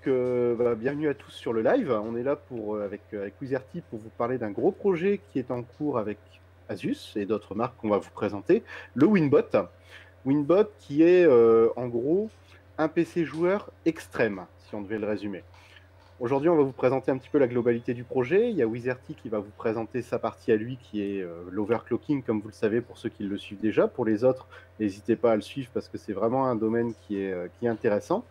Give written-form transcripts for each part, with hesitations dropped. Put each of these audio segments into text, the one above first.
Bienvenue à tous sur le live. On est là avec Wizerty pour vous parler d'un gros projet qui est en cours avec Asus et d'autres marques qu'on va vous présenter, le Winbot. Winbot qui est en gros un PC joueur extrême, si on devait le résumer. Aujourd'hui, on va vous présenter un petit peu la globalité du projet. Il y a Wizerty qui va vous présenter sa partie à lui, qui est l'overclocking, comme vous le savez, pour ceux qui le suivent déjà. Pour les autres, n'hésitez pas à le suivre parce que c'est vraiment un domaine qui est intéressant.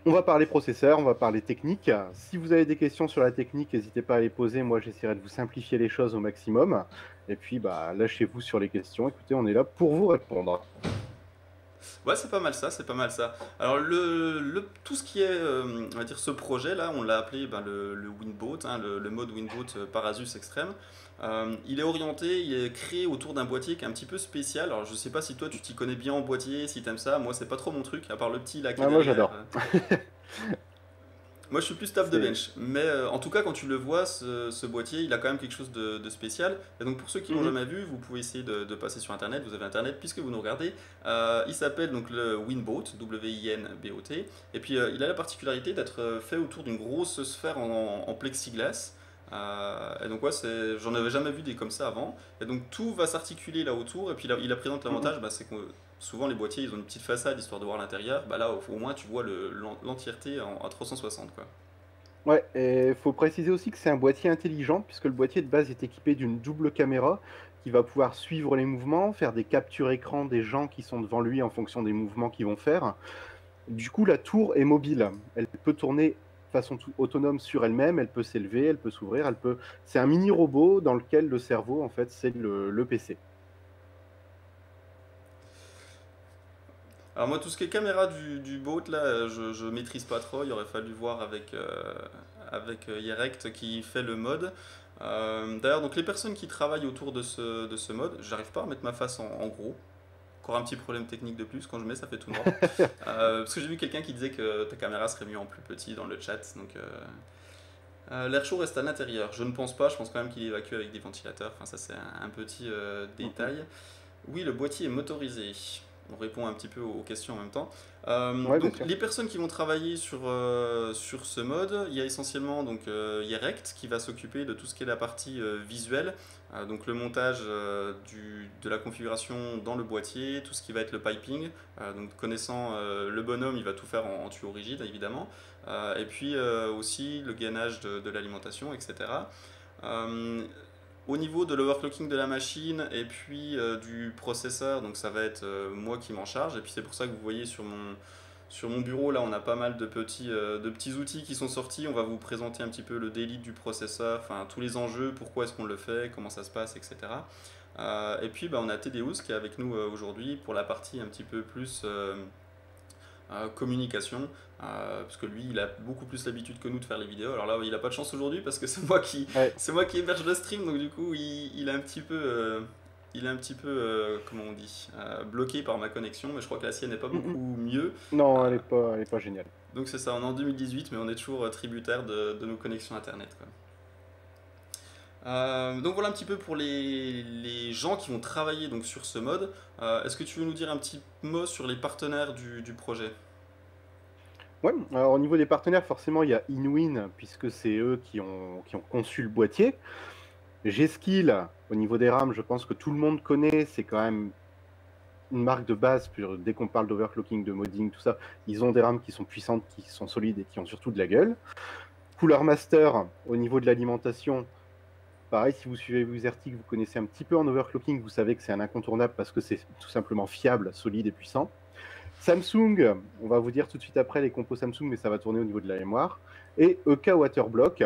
On va parler processeur, on va parler technique. Si vous avez des questions sur la technique, n'hésitez pas à les poser. Moi, j'essaierai de vous simplifier les choses au maximum. Et puis, lâchez-vous sur les questions. Écoutez, on est là pour vous répondre. Ouais, c'est pas mal ça, c'est pas mal ça. Alors tout ce qui est, on va dire ce projet là, on l'a appelé le Winboat, hein, le mode Winboat par Asus Extreme. Il est orienté, il est créé autour d'un boîtier qui est un petit peu spécial. Alors je sais pas si toi tu t'y connais bien en boîtier, si t'aimes ça. Moi c'est pas trop mon truc, à part le petit là qui est Ah, moi, derrière. j'adore. Moi, je suis plus staff de C'est... bench, mais en tout cas, quand tu le vois, ce boîtier, il a quand même quelque chose de spécial. Et donc, pour ceux qui l'ont Mhm. jamais vu, vous pouvez essayer de passer sur Internet. Vous avez Internet puisque vous nous regardez. Il s'appelle donc le Winboat, W-I-N-B-O-T. Et puis, il a la particularité d'être fait autour d'une grosse sphère en plexiglas. Et donc, ouais, j'en avais jamais vu des comme ça avant. Et donc, tout va s'articuler là autour. Et puis, il a présente Mhm. l'avantage, c'est que souvent les boîtiers ils ont une petite façade histoire de voir l'intérieur. Bah là, au moins, tu vois l'entièreté à 360 quoi. Ouais, et il faut préciser aussi que c'est un boîtier intelligent, puisque le boîtier de base est équipé d'une double caméra qui va pouvoir suivre les mouvements, faire des captures écran des gens qui sont devant lui en fonction des mouvements qu'ils vont faire. Du coup, la tour est mobile. Elle peut tourner de façon autonome sur elle-même, elle peut s'élever, elle peut s'ouvrir, elle peut. C'est un mini robot dans lequel le cerveau, en fait, c'est le PC. Alors moi, tout ce qui est caméra du boat, là, je maîtrise pas trop. Il aurait fallu voir avec Yerect qui fait le mode. D'ailleurs, donc les personnes qui travaillent autour de ce mode, j'arrive pas à mettre ma face en gros. Encore un petit problème technique de plus, quand je mets ça fait tout noir. Parce que j'ai vu quelqu'un qui disait que ta caméra serait mieux en plus petit dans le chat. Donc l'air chaud reste à l'intérieur. Je ne pense pas, je pense quand même qu'il évacue avec des ventilateurs. Enfin ça c'est un petit Mhm. détail. Oui, le boîtier est motorisé. On répond un petit peu aux questions en même temps. Ouais, bien Donc sûr. les personnes qui vont travailler sur ce mode, il y a essentiellement donc Yerect qui va s'occuper de tout ce qui est la partie visuelle, donc le montage de la configuration dans le boîtier, tout ce qui va être le piping. Donc connaissant le bonhomme, il va tout faire en tuyau rigide évidemment, et puis aussi le gainage de l'alimentation, etc. Euh, Au niveau de l'overclocking de la machine et puis du processeur, donc ça va être moi qui m'en charge. Et puis c'est pour ça que vous voyez sur mon bureau, là on a pas mal de petits outils qui sont sortis. On va vous présenter un petit peu le daily du processeur, enfin tous les enjeux, pourquoi est-ce qu'on le fait, comment ça se passe, etc. Et puis on a Tedeus qui est avec nous aujourd'hui pour la partie un petit peu plus communication, parce que lui, il a beaucoup plus l'habitude que nous de faire les vidéos. Alors là, il a pas de chance aujourd'hui parce que Ouais. c'est moi qui héberge le stream, donc du coup, il est un petit peu, comment on dit, bloqué par ma connexion, mais je crois que la sienne n'est pas Mhm. beaucoup mieux. Non, Euh, elle est pas géniale. donc c'est ça, on est en 2018, mais on est toujours tributaire de nos connexions internet, quoi. Donc voilà un petit peu pour les gens qui vont travailler donc sur ce mode. Est-ce que tu veux nous dire un petit mot sur les partenaires du projet? Ouais, alors au niveau des partenaires, forcément, il y a Inwin, puisque c'est eux qui ont conçu le boîtier. G-Skill, au niveau des rames, je pense que tout le monde connaît, c'est quand même une marque de base. Dès qu'on parle d'overclocking, de modding, tout ça, ils ont des rames qui sont puissantes, qui sont solides et qui ont surtout de la gueule. Cooler Master, au niveau de l'alimentation, pareil, si vous suivez Wizerty, vous connaissez un petit peu en overclocking, vous savez que c'est un incontournable parce que c'est tout simplement fiable, solide et puissant. Samsung, on va vous dire tout de suite après les compos Samsung, mais ça va tourner au niveau de la mémoire. Et EK Waterblock,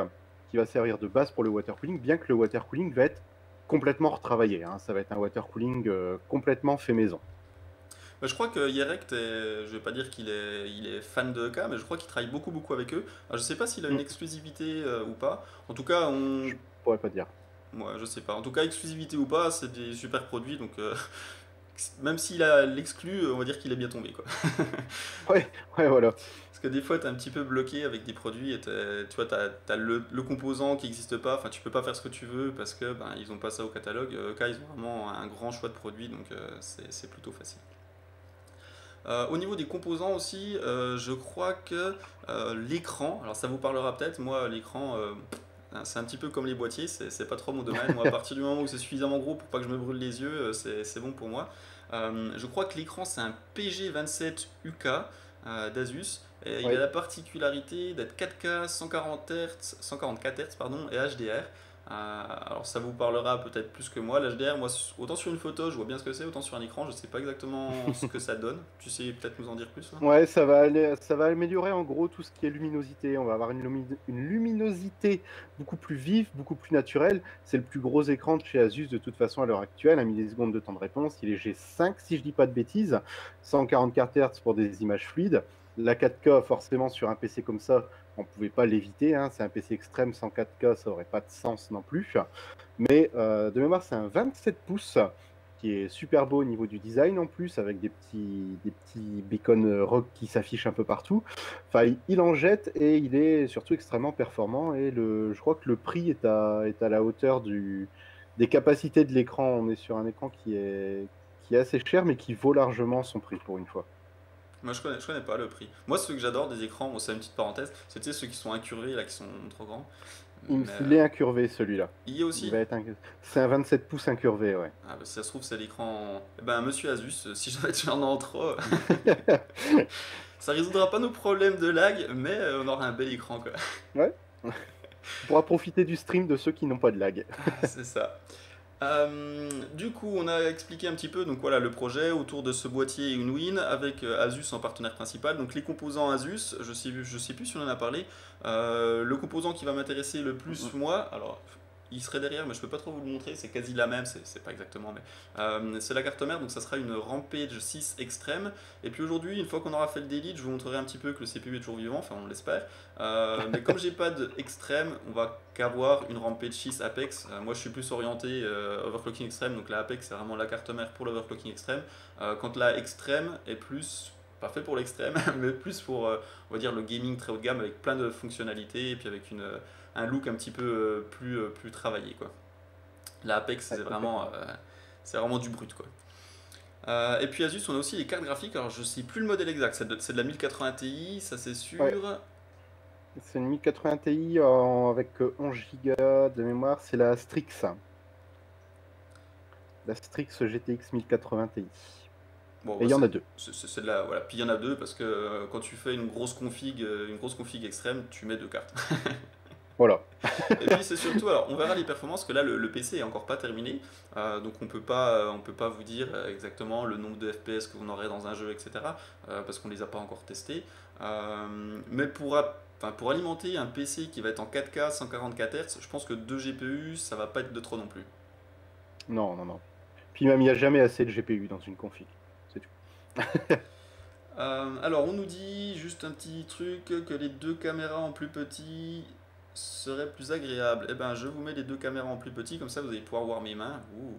qui va servir de base pour le water cooling, bien que le water cooling va être complètement retravaillé, hein. Ça va être un water cooling complètement fait maison. Je crois que Yerect, je vais pas dire il est fan de EK, mais je crois qu'il travaille beaucoup avec eux. Alors, je sais pas s'il a une Hmm, exclusivité ou pas. En tout cas, je pourrais pas dire. moi, je sais pas. En tout cas, exclusivité ou pas, c'est des super produits, donc même s'il a l'exclu, on va dire qu'il est bien tombé, quoi. Ouais, ouais, voilà. Parce que des fois, t'es un petit peu bloqué avec des produits et tu vois, t'as le composant qui n'existe pas. Enfin, tu peux pas faire ce que tu veux parce que ils ont pas ça au catalogue. EK, ils ont vraiment un grand choix de produits, donc c'est plutôt facile. Au niveau des composants aussi, je crois que l'écran, alors ça vous parlera peut-être, moi l'écran, c'est un petit peu comme les boîtiers, c'est pas trop mon domaine. Moi, à partir du moment où c'est suffisamment gros pour pas que je me brûle les yeux, c'est bon pour moi. Je crois que l'écran c'est un PG27 UK d'Asus. Et il a Oui. la particularité d'être 4K, 140 Hz, 144 Hz pardon, et HDR. Alors ça vous parlera peut-être plus que moi. L'HDR, moi, autant sur une photo, je vois bien ce que c'est, autant sur un écran, je sais pas exactement ce que ça donne. Tu sais peut-être nous en dire plus là? Ouais, ça va améliorer en gros tout ce qui est luminosité. On va avoir une luminosité beaucoup plus vive, beaucoup plus naturelle. C'est le plus gros écran de chez Asus de toute façon à l'heure actuelle, 1 milliseconde de temps de réponse. Il est G5 si je dis pas de bêtises, 144 Hz pour des images fluides. La 4K, forcément, sur un PC comme ça, on ne pouvait pas l'éviter, hein. C'est un PC extrême, sans 4K, ça n'aurait pas de sens non plus. Mais de mémoire, c'est un 27 pouces qui est super beau au niveau du design en plus, avec des petits beacons rock qui s'affichent un peu partout. Enfin, il en jette et il est surtout extrêmement performant. Et je crois que le prix est à la hauteur des capacités de l'écran. On est sur un écran qui est assez cher, mais qui vaut largement son prix pour une fois. Moi je connais pas le prix. Moi ceux que j'adore des écrans, bon, c'est une petite parenthèse, c'était ceux qui sont incurvés là, qui sont trop grands. Mais Il est incurvé celui-là. il y a Il aussi. va être C'est un 27 pouces incurvé, ouais. Ah, bah, si ça se trouve c'est l'écran. Eh ben monsieur Asus, si jamais tu en as trop, ça résoudra pas nos problèmes de lag, mais on aura un bel écran quoi. Ouais. On pourra profiter du stream de ceux qui n'ont pas de lag. C'est ça. Du coup, on a expliqué un petit peu donc voilà le projet autour de ce boîtier Unwin avec Asus en partenaire principal. Donc les composants Asus, je sais plus si on en a parlé. Le composant qui va m'intéresser le plus moi, alors il serait derrière, mais je peux pas trop vous le montrer. C'est quasi la même, c'est pas exactement, mais c'est la carte mère. Donc ça sera une Rampage 6 Extreme. Et puis aujourd'hui, une fois qu'on aura fait le delete, je vous montrerai un petit peu que le CPU est toujours vivant. Enfin, on l'espère. Mais comme j'ai pas d'extrême, on va qu'avoir une Rampage 6 Apex. Moi je suis plus orienté overclocking extrême, donc la Apex c'est vraiment la carte mère pour l'overclocking extrême. Quand la extrême est plus, pas fait pour l'extrême, mais plus pour on va dire le gaming très haut de gamme avec plein de fonctionnalités et puis avec un look un petit peu plus travaillé quoi. La Apex Ouais, complètement. c'est vraiment du brut quoi. Et puis Asus, on a aussi les cartes graphiques. Alors je sais plus le modèle exact, c'est de la 1080 Ti, ça c'est Ouais. sûr. C'est une 1080 Ti avec 11 Go de mémoire. C'est la Strix. La Strix GTX 1080 Ti. Bon, Et bah, il y en a deux. c'est de la, voilà. Puis il y en a deux parce que quand tu fais une grosse config extrême, tu mets deux cartes. Voilà. Et puis c'est surtout, alors on verra les performances, que là le PC est encore pas terminé, donc on peut pas vous dire exactement le nombre de FPS que vous aurez dans un jeu, etc. Parce qu'on les a pas encore testés. Mais enfin, pour alimenter un PC qui va être en 4K 144 Hz, je pense que 2 GPU ça va pas être de trop non plus. Non, non, non. Puis même, il n'y a jamais assez de GPU dans une config. C'est tout. Alors, on nous dit juste un petit truc que les deux caméras en plus petit seraient plus agréables. Eh ben, je vous mets les deux caméras en plus petit, comme ça vous allez pouvoir voir mes mains. Ouh.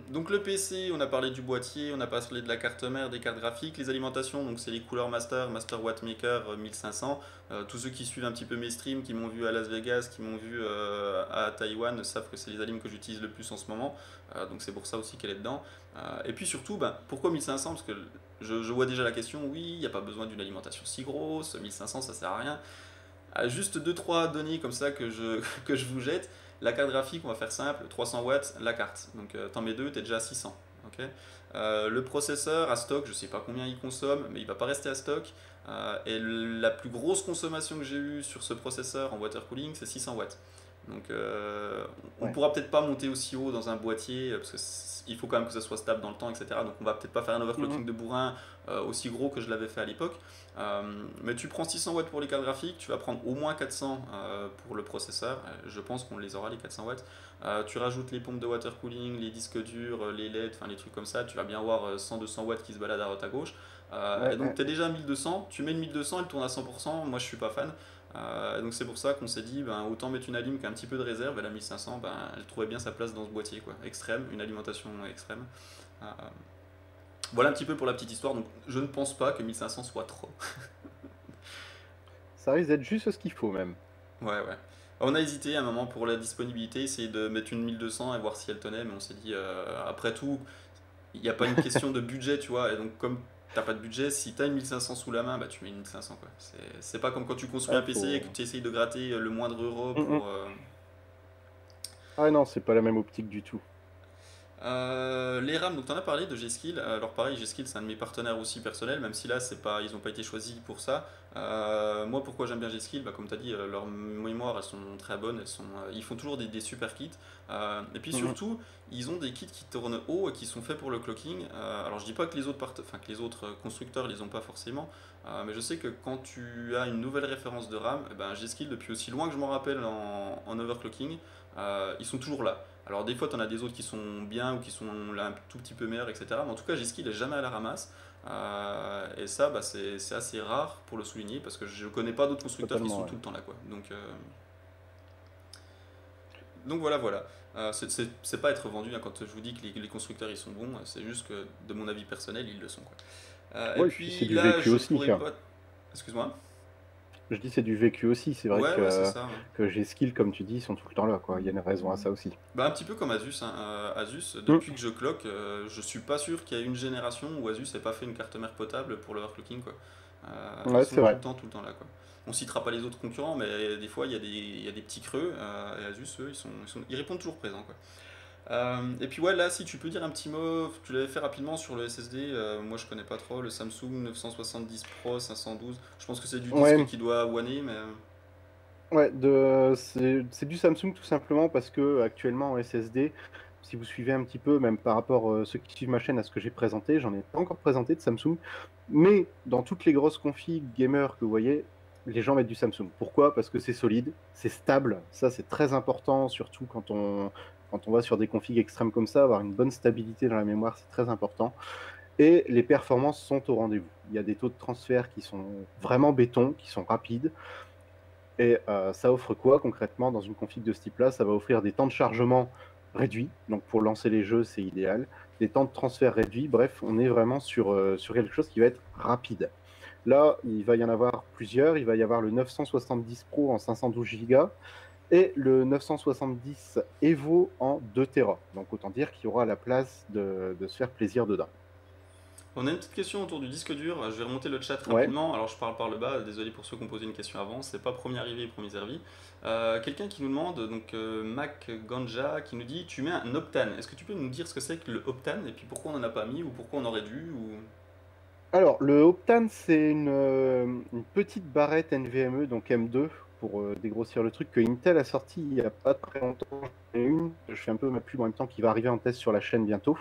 Donc le PC, on a parlé du boîtier, on a parlé de la carte mère, des cartes graphiques, les alimentations, donc c'est les couleurs Master Wattmaker 1500. Tous ceux qui suivent un petit peu mes streams, qui m'ont vu à Las Vegas, qui m'ont vu à Taïwan, savent que c'est les alims que j'utilise le plus en ce moment. Donc c'est pour ça aussi qu'elle est dedans. Et puis surtout, ben, pourquoi 1500? Parce que je vois déjà la question, oui, il n'y a pas besoin d'une alimentation si grosse, 1500 ça sert à rien. Juste deux trois données comme ça que je vous jette. La carte graphique, on va faire simple, 300 watts la carte. Donc t'en mets deux, t'es déjà à 600. Ok. Le processeur à stock, je sais pas combien il consomme, mais il va pas rester à stock. Et la plus grosse consommation que j'ai eue sur ce processeur en water cooling, c'est 600 watts. Donc on Ouais. pourra peut-être pas monter aussi haut dans un boîtier parce que il faut quand même que ça soit stable dans le temps, etc. Donc on va peut-être pas faire un overclocking Mhm. de bourrin aussi gros que je l'avais fait à l'époque. Mais tu prends 600 watts pour les cartes graphiques, tu vas prendre au moins 400 pour le processeur. Je pense qu'on les aura les 400 watts. Tu rajoutes les pompes de water cooling, les disques durs, les LED, enfin les trucs comme ça. Tu vas bien avoir 100-200 watts qui se baladent à droite à gauche. Et Ouais, donc tu es déjà à 1200. Tu mets le 1200, elle tourne à 100%. Moi je suis pas fan. Donc c'est pour ça qu'on s'est dit ben, autant mettre une alim qu'un petit peu de réserve. Et la 1500, ben, elle trouvait bien sa place dans ce boîtier quoi. Extrême, une alimentation extrême. Euh, voilà un petit peu pour la petite histoire. Donc je ne pense pas que 1500 soit trop. ça risque d'être juste ce qu'il faut même. Ouais, ouais. On a hésité à un moment pour la disponibilité, essayer de mettre une 1200 et voir si elle tenait, mais on s'est dit, après tout, il n'y a pas une question de budget, tu vois. Et donc, comme t'as pas de budget, si tu as une 1500 sous la main, bah, tu mets une 1500, quoi. C'est pas comme quand tu construis Ouais, un PC et que faut... tu essayes de gratter le moindre euro Mm, mm. pour. Ah non, c'est pas la même optique du tout. Les RAM, donc tu en as parlé de G-Skill. Alors pareil, G-Skill c'est un de mes partenaires aussi personnels, même si là c'est pas, ils n'ont pas été choisis pour ça. Moi pourquoi j'aime bien G-Skill, bah, comme tu as dit, leurs mémoires elles sont très bonnes, ils font toujours des super kits. Et puis Mm, mm. surtout, ils ont des kits qui tournent haut et qui sont faits pour le clocking. Alors je dis pas que les autres, enfin, que les autres constructeurs les ont pas forcément, mais je sais que quand tu as une nouvelle référence de RAM, eh ben, G-Skill depuis aussi loin que je m'en rappelle en overclocking, ils sont toujours là. Alors des fois, tu en as des autres qui sont bien ou qui sont là un tout petit peu meilleurs, etc. Mais en tout cas, G-Skill n'est jamais à la ramasse. Et ça, bah, c'est assez rare pour le souligner parce que je ne connais pas d'autres constructeurs qui Totalement, sont ouais. tout le temps là, quoi. Donc voilà, voilà. C'est pas être vendu hein, quand je vous dis que les constructeurs ils sont bons, c'est juste que de mon avis personnel, ils le sont, quoi. Et Ouais, et puis c'est puis du là, vécu je aussi, pourrais hein. pas. Excuse-moi. Je dis c'est du vécu aussi. C'est vrai Ouais, ouais, c'est ça, ouais. que j'ai skill, comme tu dis, ils sont tout le temps là, quoi. Il y a une raison à ça aussi. Bah, un petit peu comme Asus, hein. Asus, Mm. depuis que je cloque, je suis pas sûr qu'il y ait une génération où Asus n'ait pas fait une carte mère potable pour l'overclocking, quoi. Ils Ouais, sont c'est vrai. tout le temps là, quoi. On citera pas les autres concurrents, mais des fois il y a des petits creux, et Asus, eux, ils répondent toujours présents, quoi. Et puis ouais, là, si tu peux dire un petit mot, tu l'avais fait rapidement sur le SSD, moi je connais pas trop, le Samsung 970 Pro 512, je pense que c'est du disque Ouais, qui doit wanner, mais... ouais, c'est du Samsung tout simplement parce que actuellement en SSD, si vous suivez un petit peu, même par rapport ceux qui suivent ma chaîne à ce que j'ai présenté, j'en ai pas encore présenté de Samsung, mais dans toutes les grosses configs gamers que vous voyez, les gens mettent du Samsung. Pourquoi? Parce que c'est solide, c'est stable, ça c'est très important, surtout quand on va sur des configs extrêmes comme ça, avoir une bonne stabilité dans la mémoire, c'est très important. Et les performances sont au rendez-vous. Il y a des taux de transfert qui sont vraiment béton, qui sont rapides. Et ça offre quoi concrètement dans une config de ce type-là? Ça va offrir des temps de chargement réduits. Donc pour lancer les jeux, c'est idéal. Des temps de transfert réduits. Bref, on est vraiment sur quelque chose qui va être rapide. Là, il va y en avoir plusieurs. Il va y avoir le 970 Pro en 512 Go et le 970 Evo en 2 Tera. Donc autant dire qu'il y aura la place de se faire plaisir dedans. On a une petite question autour du disque dur. Je vais remonter le chat Ouais. rapidement. Alors, je parle par le bas. Désolé pour ceux qui ont posé une question avant. C'est pas premier arrivé, premier servi. Quelqu'un qui nous demande, donc Mac Ganja, qui nous dit tu mets un Optane. Est-ce que tu peux nous dire ce que c'est que le Optane et puis pourquoi on n'en a pas mis ou pourquoi on aurait dû ou... Alors, le Optane, c'est une petite barrette NVMe, donc M2, pour dégrossir le truc, que Intel a sorti il n'y a pas très longtemps. J'en ai une, je fais un peu ma pub en même temps, qui va arriver en test sur la chaîne bientôt.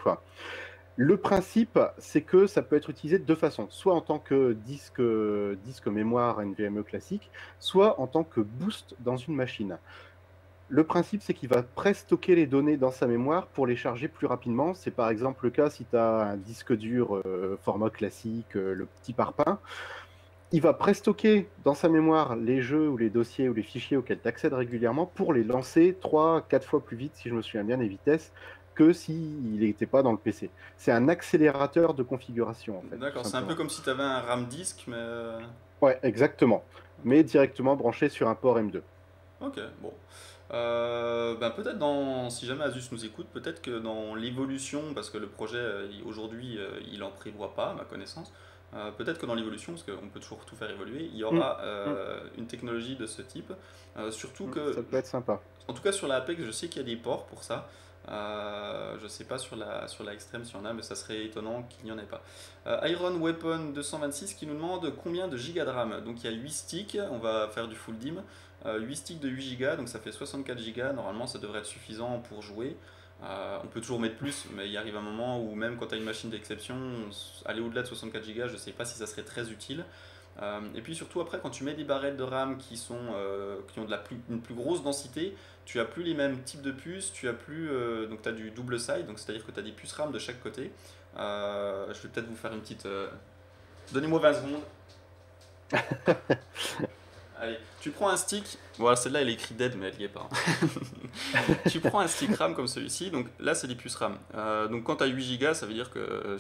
Le principe, c'est que ça peut être utilisé de deux façons, soit en tant que disque mémoire NVMe classique, soit en tant que boost dans une machine. Le principe, c'est qu'il va pré-stocker les données dans sa mémoire pour les charger plus rapidement. C'est par exemple le cas si tu as un disque dur format classique, le petit parpaing. Il va pré-stocker dans sa mémoire les jeux ou les dossiers ou les fichiers auxquels tu accèdes régulièrement pour les lancer 3-4 fois plus vite, si je me souviens bien des vitesses, que s'il n'était pas dans le PC. C'est un accélérateur de configuration, en fait, tout D'accord, c'est un peu simplement. comme si tu avais un RAM disque, mais... Ouais, exactement. Ok, Mais directement branché sur un port M2. ok, bon. Ben peut-être si jamais Asus nous écoute, peut-être que dans l'évolution, parce que le projet aujourd'hui il en prévoit pas à ma connaissance, peut-être que dans l'évolution, parce qu'on peut toujours tout faire évoluer, il y Hum, aura hum, une technologie de ce type. Surtout que, ça peut être sympa. en tout cas sur la Apex, je sais qu'il y a des ports pour ça. Je sais pas sur la Extreme s'il y en a, mais ça serait étonnant qu'il n'y en ait pas. Iron Weapon 226 qui nous demande combien de gigas de RAM. Donc il y a 8 sticks, on va faire du full dim. 8 sticks de 8 Go, donc ça fait 64 Go. Normalement, ça devrait être suffisant pour jouer. On peut toujours mettre plus, mais il arrive un moment où même quand tu as une machine d'exception, aller au-delà de 64 Go, je ne sais pas si ça serait très utile. Et puis surtout après, quand tu mets des barrettes de RAM qui ont une plus grosse densité, tu as plus les mêmes types de puces, tu as plus donc tu as du double side, donc c'est-à-dire que tu as des puces RAM de chaque côté. Je vais peut-être vous faire une petite. Donnez-moi 20 secondes. Allez, tu prends un stick, Voilà, celle-là, elle est écrite dead, mais elle y est pas. Tu prends un stick RAM comme celui-ci, donc là, c'est des puces RAM. Donc quand tu as 8 Go, ça veut dire que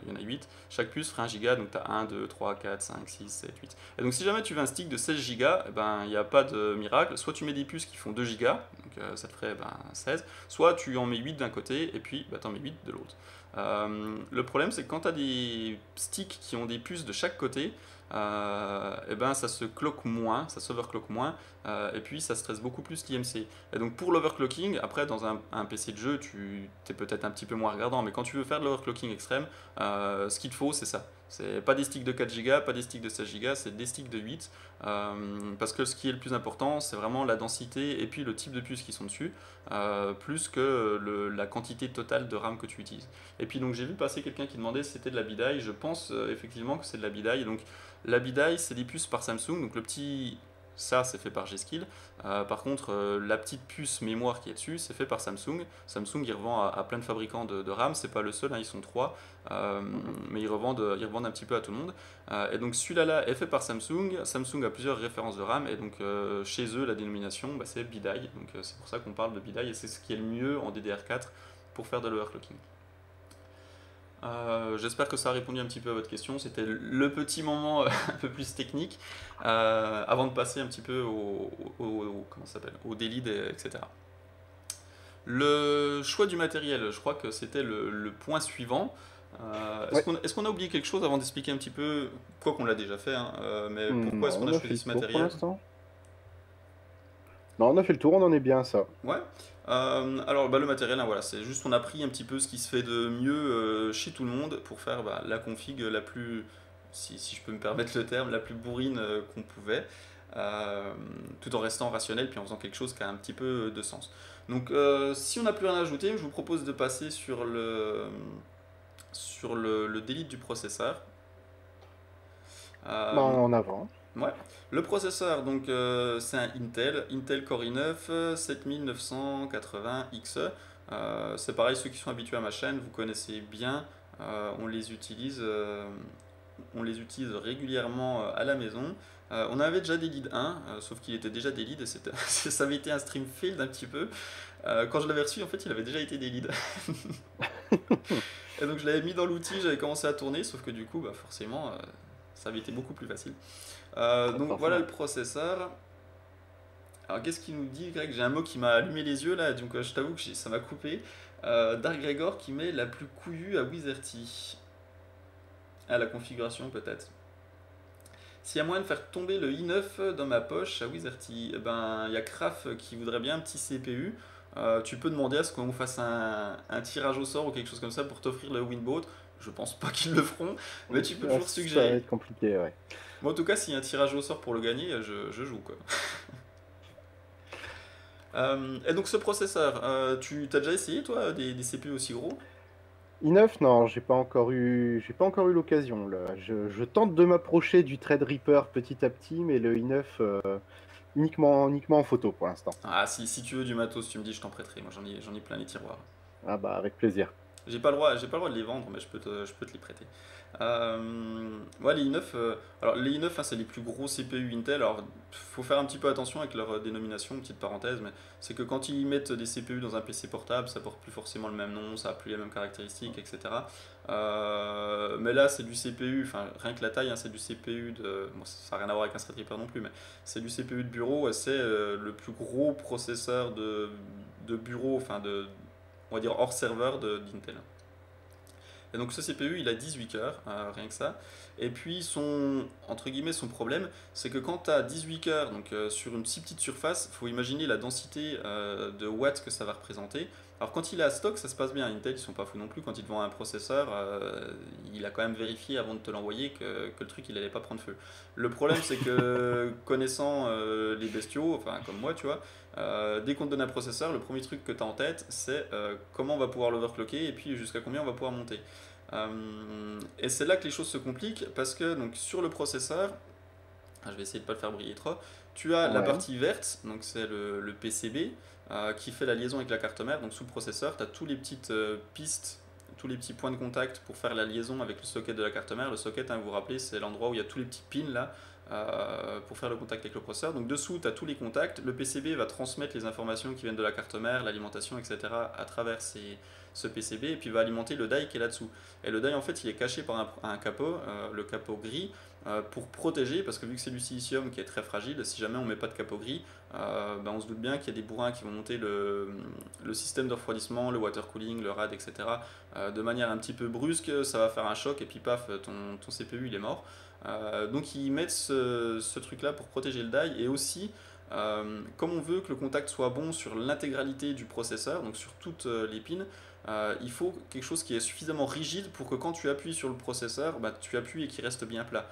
il y en a 8, chaque puce ferait 1 Go, donc tu as 1, 2, 3, 4, 5, 6, 7, 8. Et donc si jamais tu veux un stick de 16 Go, eh ben, il n'y a pas de miracle, soit tu mets des puces qui font 2 Go, donc ça te ferait 16, soit tu en mets 8 d'un côté, et puis tu en mets 8 de l'autre. Le problème, c'est que quand tu as des sticks qui ont des puces de chaque côté, et ben ça se cloque moins, ça s'overclock moins, et puis ça stresse beaucoup plus l'IMC. Et donc pour l'overclocking, après dans un PC de jeu, tu es peut-être un petit peu moins regardant, mais quand tu veux faire de l'overclocking extrême, ce qu'il te faut c'est ça. C'est pas des sticks de 4 Go, pas des sticks de 16 Go, c'est des sticks de 8. Parce que ce qui est le plus important, c'est vraiment la densité et puis le type de puces qui sont dessus, plus que la quantité totale de RAM que tu utilises. Et puis donc j'ai vu passer quelqu'un qui demandait si c'était de la bidaille. Je pense effectivement que c'est de la bidaille. Donc la bidaille, c'est des puces par Samsung. Donc le petit, ça, c'est fait par G-Skill. Par contre, la petite puce mémoire qui est dessus, c'est fait par Samsung. Samsung, il revend à plein de fabricants de RAM. C'est pas le seul, hein, ils sont trois. Mais ils revendent un petit peu à tout le monde. Et donc celui-là est fait par Samsung. Samsung a plusieurs références de RAM. Et donc chez eux, la dénomination, c'est bidaille. Donc c'est pour ça qu'on parle de bidaille. Et c'est ce qui est le mieux en DDR4 pour faire de l'overclocking. J'espère que ça a répondu un petit peu à votre question. C'était le petit moment un peu plus technique avant de passer un petit peu comment ça s'appelle, au daily, etc. Le choix du matériel, je crois que c'était le point suivant. Ouais. Est-ce qu'on a oublié quelque chose avant d'expliquer un petit peu, quoi qu'on l'a déjà fait, hein, mais pourquoi est-ce Non, qu'on a on a fait choisi le ce tour pour matériel? l'instant. Non, on a fait le tour, on en est bien à ça. Ouais. Alors le matériel, hein, voilà, c'est juste on a pris un petit peu ce qui se fait de mieux chez tout le monde pour faire la config la plus, si je peux me permettre le terme, la plus bourrine qu'on pouvait, euh, tout en restant rationnel puis en faisant quelque chose qui a un petit peu de sens. Donc si on n'a plus rien à ajouter, je vous propose de passer sur le delete du processeur. Bah, Euh, en avant. Ouais. Le processeur, donc c'est un Intel Core i9 7980XE. C'est pareil, ceux qui sont habitués à ma chaîne, vous connaissez bien. On les utilise régulièrement à la maison. On avait déjà des leads 1, sauf qu'il était déjà des leads et ça avait été un stream failed un petit peu. Quand je l'avais reçu, en fait, il avait déjà été des leads. Et donc je l'avais mis dans l'outil, j'avais commencé à tourner, sauf que du coup, forcément, ça avait été beaucoup plus facile. Donc voilà le Forcément. processeur. Alors qu'est-ce qu'il nous dit, Greg? J'ai un mot qui m'a allumé les yeux là, donc je t'avoue que ça m'a coupé. Dark Gregor qui met la plus couillue à Wizerty. Ah, la configuration peut-être. S'il y a moyen de faire tomber le i9 dans ma poche à Wizerty, il y a Kraf qui voudrait bien un petit CPU. Tu peux demander à ce qu'on fasse un tirage au sort ou quelque chose comme ça pour t'offrir le Winboat. Je pense pas qu'ils le feront, mais tu peux Ah, toujours ça va suggérer. être compliqué, ouais. Moi, en tout cas, s'il y a un tirage au sort pour le gagner, je joue quoi. Et donc ce processeur, tu t'as déjà essayé toi des CPU aussi gros? i9, non, j'ai pas encore eu l'occasion, là. Je tente de m'approcher du Threadripper petit à petit, mais le i9, uniquement en photo pour l'instant. Ah, si tu veux du matos, tu me dis, je t'en prêterai. Moi, j'en ai plein les tiroirs. Ah bah, avec plaisir. J'ai pas le droit de les vendre, mais je peux te les prêter. Ouais, les i9, alors les i9, hein, c'est les plus gros CPU Intel. Alors, faut faire un petit peu attention avec leur dénomination, petite parenthèse, mais c'est que quand ils mettent des CPU dans un PC portable, ça porte plus forcément le même nom, ça a plus les mêmes caractéristiques, etc. Mais là, c'est du CPU, enfin, rien que la taille, hein, c'est du CPU de. Bon, ça n'a rien à voir avec un Threadripper non plus, mais c'est du CPU de bureau, et c'est le plus gros processeur de bureau, enfin, on va dire hors serveur d'Intel. Et donc ce CPU, il a 18 cœurs, rien que ça. Et puis entre guillemets, son problème, c'est que quand tu as 18 cœurs donc, sur une si petite surface, il faut imaginer la densité de watts que ça va représenter. Alors quand il est à stock, ça se passe bien. Intel, ils sont pas fous non plus. Quand ils te vendent un processeur, il a quand même vérifié avant de te l'envoyer que le truc, il allait pas prendre feu. Le problème, c'est que connaissant les bestiaux, enfin comme moi, tu vois, dès qu'on te donne un processeur, le premier truc que tu as en tête, c'est comment on va pouvoir l'overclocker et puis jusqu'à combien on va pouvoir monter. Et c'est là que les choses se compliquent parce que donc, sur le processeur, je vais essayer de ne pas le faire briller trop, tu as la Ouais. partie verte, donc c'est le PCB qui fait la liaison avec la carte mère. Donc sous le processeur, tu as toutes les petites pistes, tous les petits points de contact pour faire la liaison avec le socket de la carte mère. Le socket, hein, vous vous rappelez, c'est l'endroit où il y a tous les petits pins là pour faire le contact avec le processeur. Donc dessous, tu as tous les contacts. Le PCB va transmettre les informations qui viennent de la carte mère, l'alimentation, etc. à travers ce PCB et puis va alimenter le die qui est là-dessous. Et le die, en fait, il est caché par un capot, le capot gris, pour protéger, parce que vu que c'est du silicium qui est très fragile, si jamais on met pas de capot gris, ben on se doute bien qu'il y a des bourrins qui vont monter le système de refroidissement, le water cooling, le RAD, etc. De manière un petit peu brusque, ça va faire un choc et puis paf, ton CPU il est mort. Donc ils mettent ce truc là pour protéger le die et aussi comme on veut que le contact soit bon sur l'intégralité du processeur, donc sur toutes les pins, il faut quelque chose qui est suffisamment rigide pour que quand tu appuies sur le processeur, bah, tu appuies et qu'il reste bien plat.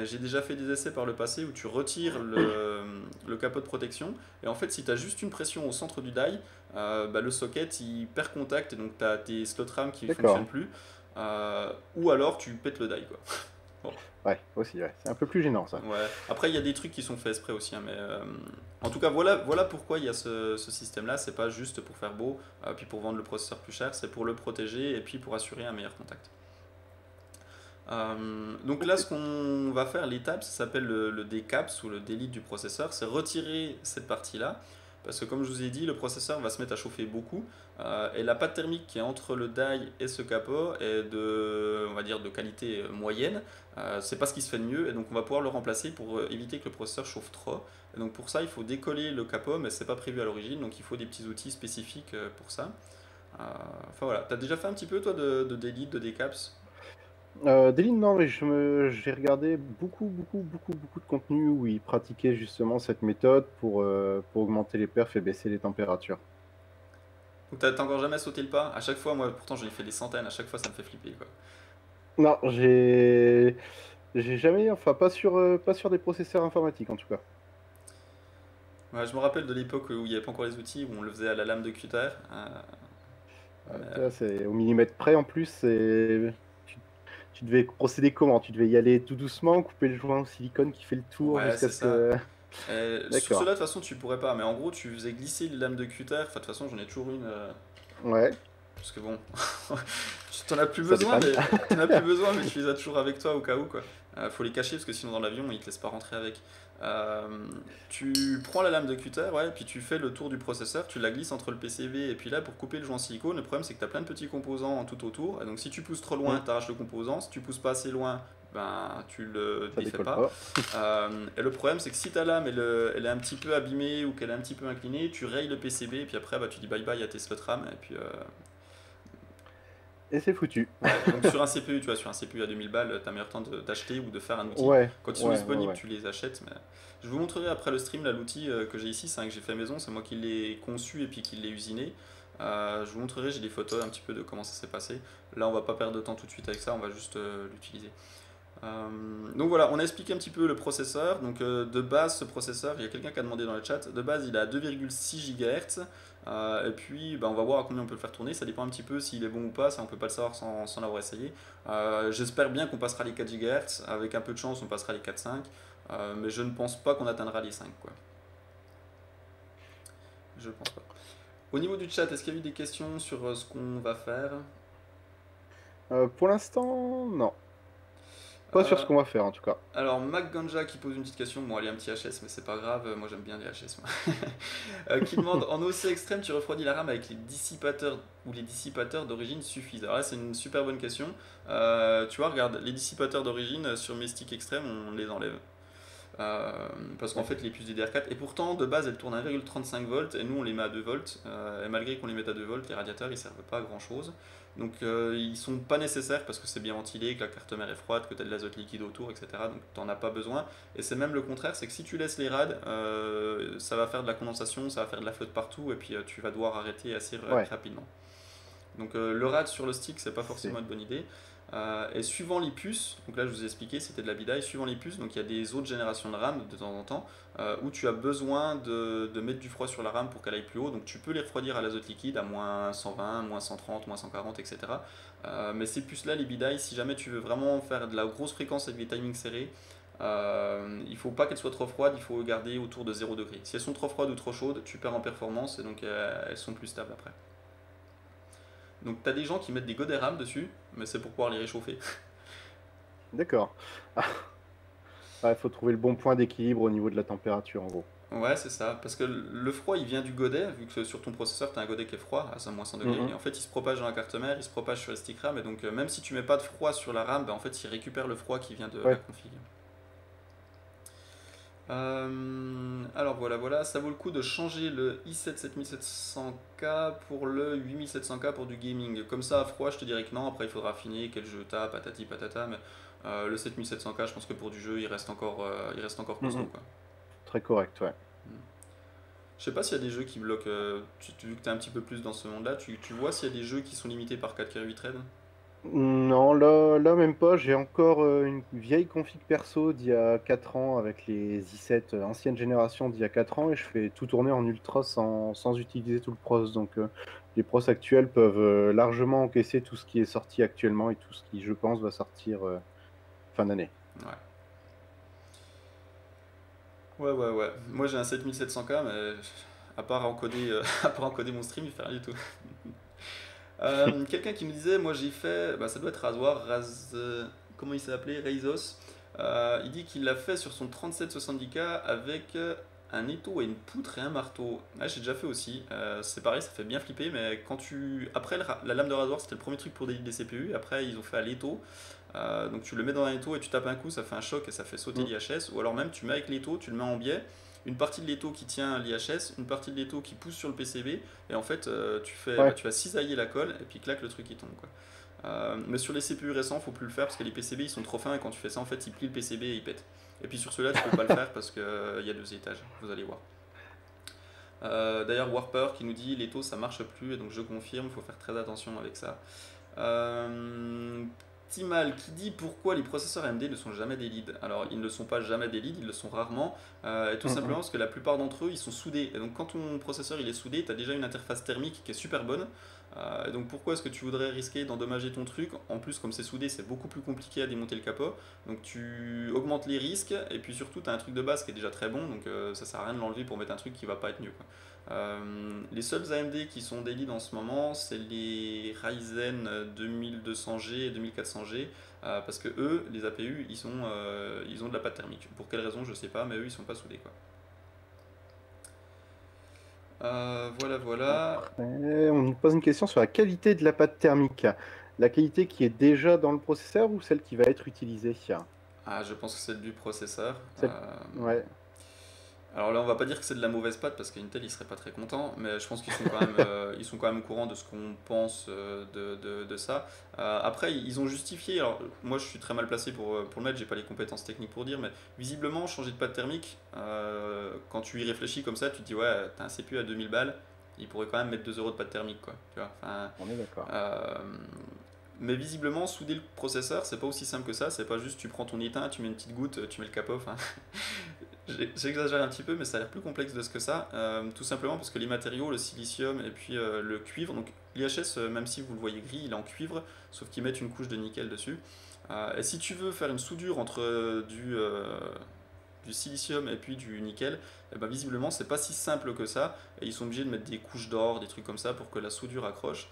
J'ai déjà fait des essais par le passé où tu retires le capot de protection et en fait si tu as juste une pression au centre du die, bah, le socket il perd contact et donc tu as tes slot RAM qui ne D'accord. fonctionnent plus ou alors tu pètes le die quoi. Bon. Ouais, aussi, ouais. C'est un peu plus gênant, ça. Ouais. Après, il y a des trucs qui sont faits exprès aussi, hein, mais en tout cas, voilà pourquoi il y a ce système-là. C'est pas juste pour faire beau, puis pour vendre le processeur plus cher, c'est pour le protéger et puis pour assurer un meilleur contact. Donc là, ce qu'on va faire, l'étape, ça s'appelle le decaps ou le delete du processeur, c'est retirer cette partie-là, parce que comme je vous ai dit, le processeur va se mettre à chauffer beaucoup, et la pâte thermique qui est entre le die et ce capot est de, on va dire, de qualité moyenne. C'est pas ce qui se fait de mieux, et donc on va pouvoir le remplacer pour éviter que le processeur chauffe trop. Et donc pour ça, il faut décoller le capot, mais c'est pas prévu à l'origine, donc il faut des petits outils spécifiques pour ça. Enfin voilà, t'as déjà fait un petit peu toi de delete, de decaps? Deline, non, mais j'ai regardé beaucoup de contenu où ils pratiquaient justement cette méthode pour augmenter les perfs et baisser les températures. Donc t'as encore jamais sauté le pas? À chaque fois, moi pourtant j'en ai fait des centaines, à chaque fois ça me fait flipper quoi. Non, j'ai jamais, enfin pas sur des processeurs informatiques en tout cas. Ouais, je me rappelle de l'époque où il n'y avait pas encore les outils, où on le faisait à la lame de cutter. Mais, Tu vois, c'est au millimètre près en plus. Tu, tu devais procéder comment? Tu devais y aller tout doucement, couper le joint au silicone qui fait le tour ouais, jusqu'à c'est ce ça. que. Sur cela, D'accord. de toute façon, tu pourrais pas. Mais en gros, tu faisais glisser une lame de cutter. Enfin, de toute façon, j'en ai toujours une. Ouais, Parce que bon, tu t'en as plus ça besoin, dépanne. mais t'en as plus besoin, mais tu les as toujours avec toi au cas où quoi. Faut les cacher parce que sinon dans l'avion ils te laissent pas rentrer avec. Euh, Tu prends la lame de cutter, ouais, puis tu fais le tour du processeur, tu la glisses entre le PCB et puis là pour couper le joint silicone. Le problème c'est que tu as plein de petits composants tout autour. Et donc si tu pousses trop loin, Hmm, tu arraches le composant. Si tu pousses pas assez loin, ben tu le ça défais décolle pas. pas. Et le problème c'est que si ta lame elle est un petit peu abîmée ou qu'elle est un petit peu inclinée, tu rayes le PCB et puis après bah, tu dis bye bye à tes slot RAM et puis Et c'est foutu. ouais, donc sur un CPU, tu vois, sur un CPU à 2000 balles, t'as meilleur temps d'acheter ou de faire un outil. Ouais, Quand ils sont ouais, ouais, disponibles, ouais. tu les achètes. Mais je vous montrerai après le stream là l'outil que j'ai ici, c'est un que j'ai fait maison, c'est moi qui l'ai conçu et puis qui l'ai usiné. Je vous montrerai, j'ai des photos un petit peu de comment ça s'est passé. Là, on va pas perdre de temps tout de suite avec ça, on va juste l'utiliser. Donc voilà, on a expliqué un petit peu le processeur. Donc de base, ce processeur, il y a quelqu'un qui a demandé dans le chat, de base il est à 2,6 GHz. Et puis on va voir à combien on peut le faire tourner. Ça dépend un petit peu s'il est bon ou pas, ça on peut pas le savoir sans l'avoir essayé. J'espère bien qu'on passera les 4 GHz. Avec un peu de chance, on passera les 4,5. Mais je ne pense pas qu'on atteindra les 5 quoi. Je pense pas. Au niveau du chat, est-ce qu'il y a eu des questions sur ce qu'on va faire? Pour l'instant, non. Pas sur ce Euh, qu'on va faire en tout cas. Alors, MacGanja qui pose une petite question, bon, elle est un petit HS, mais c'est pas grave, moi j'aime bien les HS. Moi. Qui demande en OC extrême, tu refroidis la RAM avec les dissipateurs ou les dissipateurs d'origine suffisent? Alors là, c'est une super bonne question. Tu vois, regarde, les dissipateurs d'origine sur mes sticks extrêmes, on les enlève. Euh, Parce qu'en fait, les puces DDR4, et pourtant de base elles tournent à 1,35 volts et nous on les met à 2 volts. Et malgré qu'on les mette à 2 volts, les radiateurs ils servent pas à grand chose. Donc ils sont pas nécessaires parce que c'est bien ventilé, que la carte mère est froide, que tu as de l'azote liquide autour, etc. Donc t'en as pas besoin. Et c'est même le contraire, c'est que si tu laisses les rads, ça va faire de la condensation, ça va faire de la flotte partout et puis tu vas devoir arrêter assez Ouais, rapidement. Donc le rad sur le stick, c'est pas forcément c'est. une bonne idée. Et suivant les puces, donc là je vous ai expliqué, c'était de la bidaille, suivant les puces, donc il y a des autres générations de RAM de temps en temps, où tu as besoin de mettre du froid sur la RAM pour qu'elle aille plus haut, donc tu peux les refroidir à l'azote liquide à moins 120, moins 130, moins 140, etc. Mais ces puces-là, les bidailles, si jamais tu veux vraiment faire de la grosse fréquence avec des timings serrés, il faut pas qu'elles soient trop froides, il faut garder autour de 0 degré. Si elles sont trop froides ou trop chaudes, tu perds en performance et donc elles sont plus stables après. Donc tu as des gens qui mettent des godets RAM dessus, mais c'est pour pouvoir les réchauffer. D'accord. Il faut trouver le bon point d'équilibre au niveau de la température, en gros. Ouais, c'est ça. Parce que le froid, il vient du godet, vu que sur ton processeur, tu as un godet qui est froid, à moins 100 degrés. Et Mhm. en fait, il se propage dans la carte mère, il se propage sur les stick RAM. Et donc, même si tu mets pas de froid sur la RAM, bah, en fait, il récupère le froid qui vient de la Ouais, config. Alors voilà, voilà, ça vaut le coup de changer le i7 7700K pour le 8700K pour du gaming. Comme ça, à froid, je te dirais que non. Après, il faudra affiner quel jeu t'as, patati patata. Mais le 7700K, je pense que pour du jeu, il reste encore costaud, mhm. quoi. Très correct, ouais. Je sais pas s'il y a des jeux qui bloquent. Vu que tu es un petit peu plus dans ce monde-là, tu vois s'il y a des jeux qui sont limités par 4K8 threads? Non, là même pas. J'ai encore une vieille config perso d'il y a 4 ans avec les i7 ancienne génération d'il y a 4 ans et je fais tout tourner en ultra sans utiliser tout le pros. Donc les pros actuels peuvent largement encaisser tout ce qui est sorti actuellement et tout ce qui, je pense, va sortir fin d'année. Ouais. Ouais, ouais, ouais. Moi j'ai un 7700K, mais à part encoder, à part encoder mon stream, il fait rien du tout. Quelqu'un qui me disait, moi j'ai fait, bah, ça doit être Rasoir, comment il s'est appelé? Reizos. Il dit qu'il l'a fait sur son 3770K avec un étau et une poutre et un marteau. Ah, j'ai déjà fait aussi. C'est pareil, ça fait bien flipper, mais après la lame de rasoir, c'était le premier truc pour des CPU. Et après, ils ont fait à l'étau. Donc tu le mets dans un étau et tu tapes un coup, ça fait un choc et ça fait sauter Mm. l'IHS. Ou alors même tu mets avec l'étau, tu le mets en biais, une partie de l'étau qui tient l'IHS, une partie de l'étau qui pousse sur le PCB, et en fait Ouais, tu vas cisailler la colle et puis clac, le truc il tombe, quoi. Mais sur les CPU récents, faut plus le faire parce que les PCB ils sont trop fins et quand tu fais ça, en fait, ils plient le PCB et ils pètent. Et puis sur ceux-là, tu peux pas le faire parce qu'il y a 2 étages, vous allez voir. D'ailleurs, Warper qui nous dit l'étau ça marche plus, et donc je confirme, il faut faire très attention avec ça. Euh, Timal qui dit pourquoi les processeurs AMD ne sont jamais des leads. Alors ils ne sont pas jamais des leads, ils le sont rarement, et tout mm, simplement mm. parce que la plupart d'entre eux ils sont soudés. Et donc quand ton processeur il est soudé, tu as déjà une interface thermique qui est super bonne. Et donc pourquoi est-ce que tu voudrais risquer d'endommager ton truc? En plus comme c'est soudé c'est beaucoup plus compliqué à démonter le capot. Donc tu augmentes les risques et puis surtout tu as un truc de base qui est déjà très bon, donc ça sert à rien de l'enlever pour mettre un truc qui va pas être mieux, quoi. Les seuls AMD qui sont des leads en ce moment, c'est les Ryzen 2200G et 2400G, parce que eux, les APU, ils ont de la pâte thermique. Pour quelle raison, je sais pas, mais eux, ils sont pas soudés, quoi. Voilà, voilà. Après, on nous pose une question sur la qualité de la pâte thermique. La qualité qui est déjà dans le processeur ou celle qui va être utilisée? Ah, je pense que c'est du processeur. Celle... Ouais. Alors là, on va pas dire que c'est de la mauvaise pâte parce qu'Intel il serait pas très content, mais je pense qu'ils sont ils sont quand même au courant de ce qu'on pense de ça. Après, ils ont justifié. Alors, moi, je suis très mal placé pour le mettre, j'ai pas les compétences techniques pour dire, mais visiblement, changer de pâte thermique, quand tu y réfléchis comme ça, tu te dis, ouais, t'as un CPU à 2000 balles, il pourrait quand même mettre 2 euros de pâte thermique, quoi. Tu vois, enfin, On est d'accord. euh, mais visiblement, souder le processeur, c'est pas aussi simple que ça. C'est pas juste tu prends ton étain, tu mets une petite goutte, tu mets le capot. Enfin, j'exagère un petit peu, mais ça a l'air plus complexe de ce que ça. Tout simplement parce que les matériaux, le silicium et puis le cuivre, donc l'IHS, même si vous le voyez gris, il est en cuivre, sauf qu'ils mettent une couche de nickel dessus. Et si tu veux faire une soudure entre du silicium et puis du nickel, et ben visiblement c'est pas si simple que ça. Et ils sont obligés de mettre des couches d'or, des trucs comme ça pour que la soudure accroche.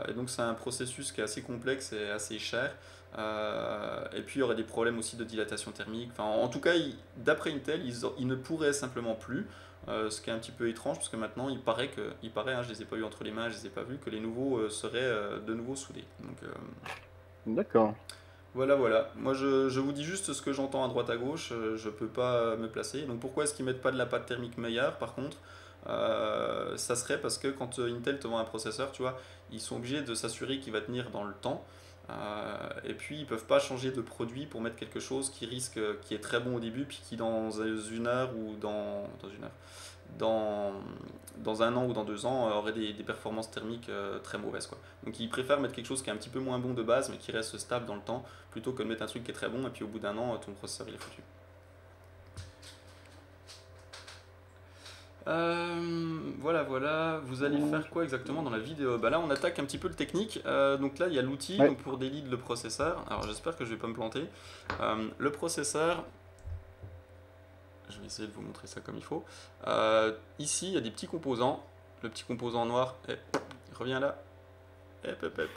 Et donc c'est un processus qui est assez complexe et assez cher. Et puis il y aurait des problèmes aussi de dilatation thermique. Enfin, en tout cas, d'après Intel, ils ne pourraient simplement plus. Ce qui est un petit peu étrange parce que maintenant il paraît, hein, je les ai pas eu entre les mains, je les ai pas vus, que les nouveaux seraient de nouveau soudés. Donc D'accord. voilà, voilà. Moi je vous dis juste ce que j'entends à droite à gauche, je peux pas me placer. Donc pourquoi est-ce qu'ils mettent pas de la pâte thermique meilleure par contre? Ça serait parce que quand Intel te vend un processeur, tu vois, ils sont obligés de s'assurer qu'il va tenir dans le temps. Et puis ils peuvent pas changer de produit pour mettre quelque chose qui est très bon au début, puis qui dans une heure ou dans une heure, dans, dans un an ou dans 2 ans aurait des performances thermiques très mauvaises, quoi. Donc ils préfèrent mettre quelque chose qui est un petit peu moins bon de base, mais qui reste stable dans le temps, plutôt que de mettre un truc qui est très bon et puis au bout d'un an ton processeur il est foutu. Voilà, voilà. Vous allez faire quoi exactement dans la vidéo? Bah là, on attaque un petit peu le technique. Donc là, il y a l'outil Ouais. donc pour des leads le processeur. Alors j'espère que je vais pas me planter. Le processeur, je vais essayer de vous montrer ça comme il faut. Ici, il y a des petits composants. Le petit composant noir, reviens là. Hop, hop, hop.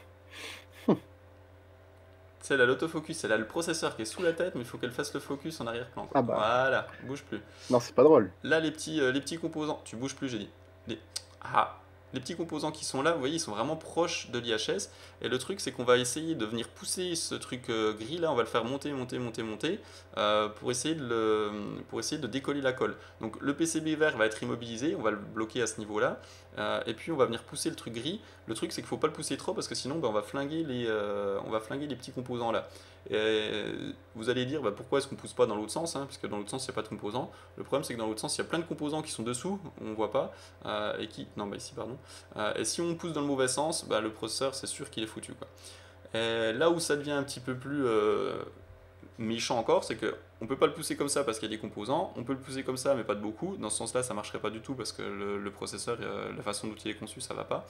C'est là l'autofocus, elle a le processeur qui est sous la tête, mais il faut qu'elle fasse le focus en arrière-plan, quoi. Ah bah, Voilà, bouge plus. non, c'est pas drôle. Là, les petits composants, tu bouges plus, j'ai dit. Les... Ah, les petits composants qui sont là, vous voyez, ils sont vraiment proches de l'IHS. Et le truc, c'est qu'on va essayer de venir pousser ce truc gris là, on va le faire monter, monter, monter, monter, pour essayer de décoller la colle. Donc le PCB vert va être immobilisé, on va le bloquer à ce niveau-là. Et puis on va venir pousser le truc gris. Le truc, c'est qu'il ne faut pas le pousser trop parce que sinon, on va flinguer les petits composants là. Et vous allez dire, pourquoi est-ce qu'on ne pousse pas dans l'autre sens, hein, parce que dans l'autre sens, il n'y a pas de composants. Le problème, c'est que dans l'autre sens, il y a plein de composants qui sont dessous, on ne voit pas, et qui... Non, ici, pardon. Et si on pousse dans le mauvais sens, le processeur, c'est sûr qu'il est foutu, quoi. Et là où ça devient un petit peu plus méchant encore, c'est que on peut pas le pousser comme ça parce qu'il y a des composants, on peut le pousser comme ça mais pas de beaucoup. Dans ce sens-là, ça marcherait pas du tout parce que le processeur, la façon dont il est conçu, ça va pas.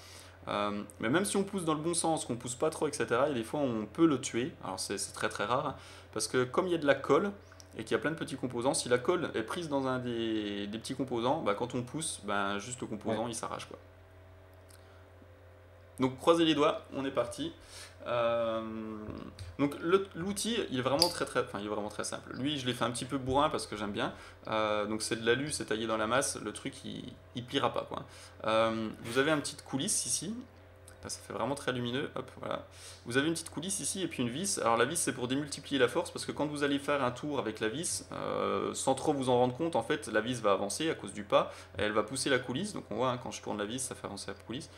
Mais même si on pousse dans le bon sens, qu'on pousse pas trop, etc., et des fois on peut le tuer. Alors c'est très très rare, hein, parce que comme il y a de la colle et qu'il y a plein de petits composants, si la colle est prise dans un des petits composants, quand on pousse, juste le composant il s'arrache, quoi. Donc croisez les doigts, on est parti. Euh, donc l'outil, il est vraiment il est vraiment très simple. Lui, je l'ai fait un petit peu bourrin parce que j'aime bien. Donc c'est de l'alu, c'est taillé dans la masse. Le truc, il pliera pas, quoi. Vous avez une petite coulisse ici. Là, ça fait vraiment très lumineux. Hop, voilà. Vous avez une petite coulisse ici et puis une vis. Alors la vis, c'est pour démultiplier la force parce que quand vous allez faire un tour avec la vis, sans trop vous en rendre compte, en fait, la vis va avancer à cause du pas et elle va pousser la coulisse. Donc on voit, hein, quand je tourne la vis, ça fait avancer la coulisse.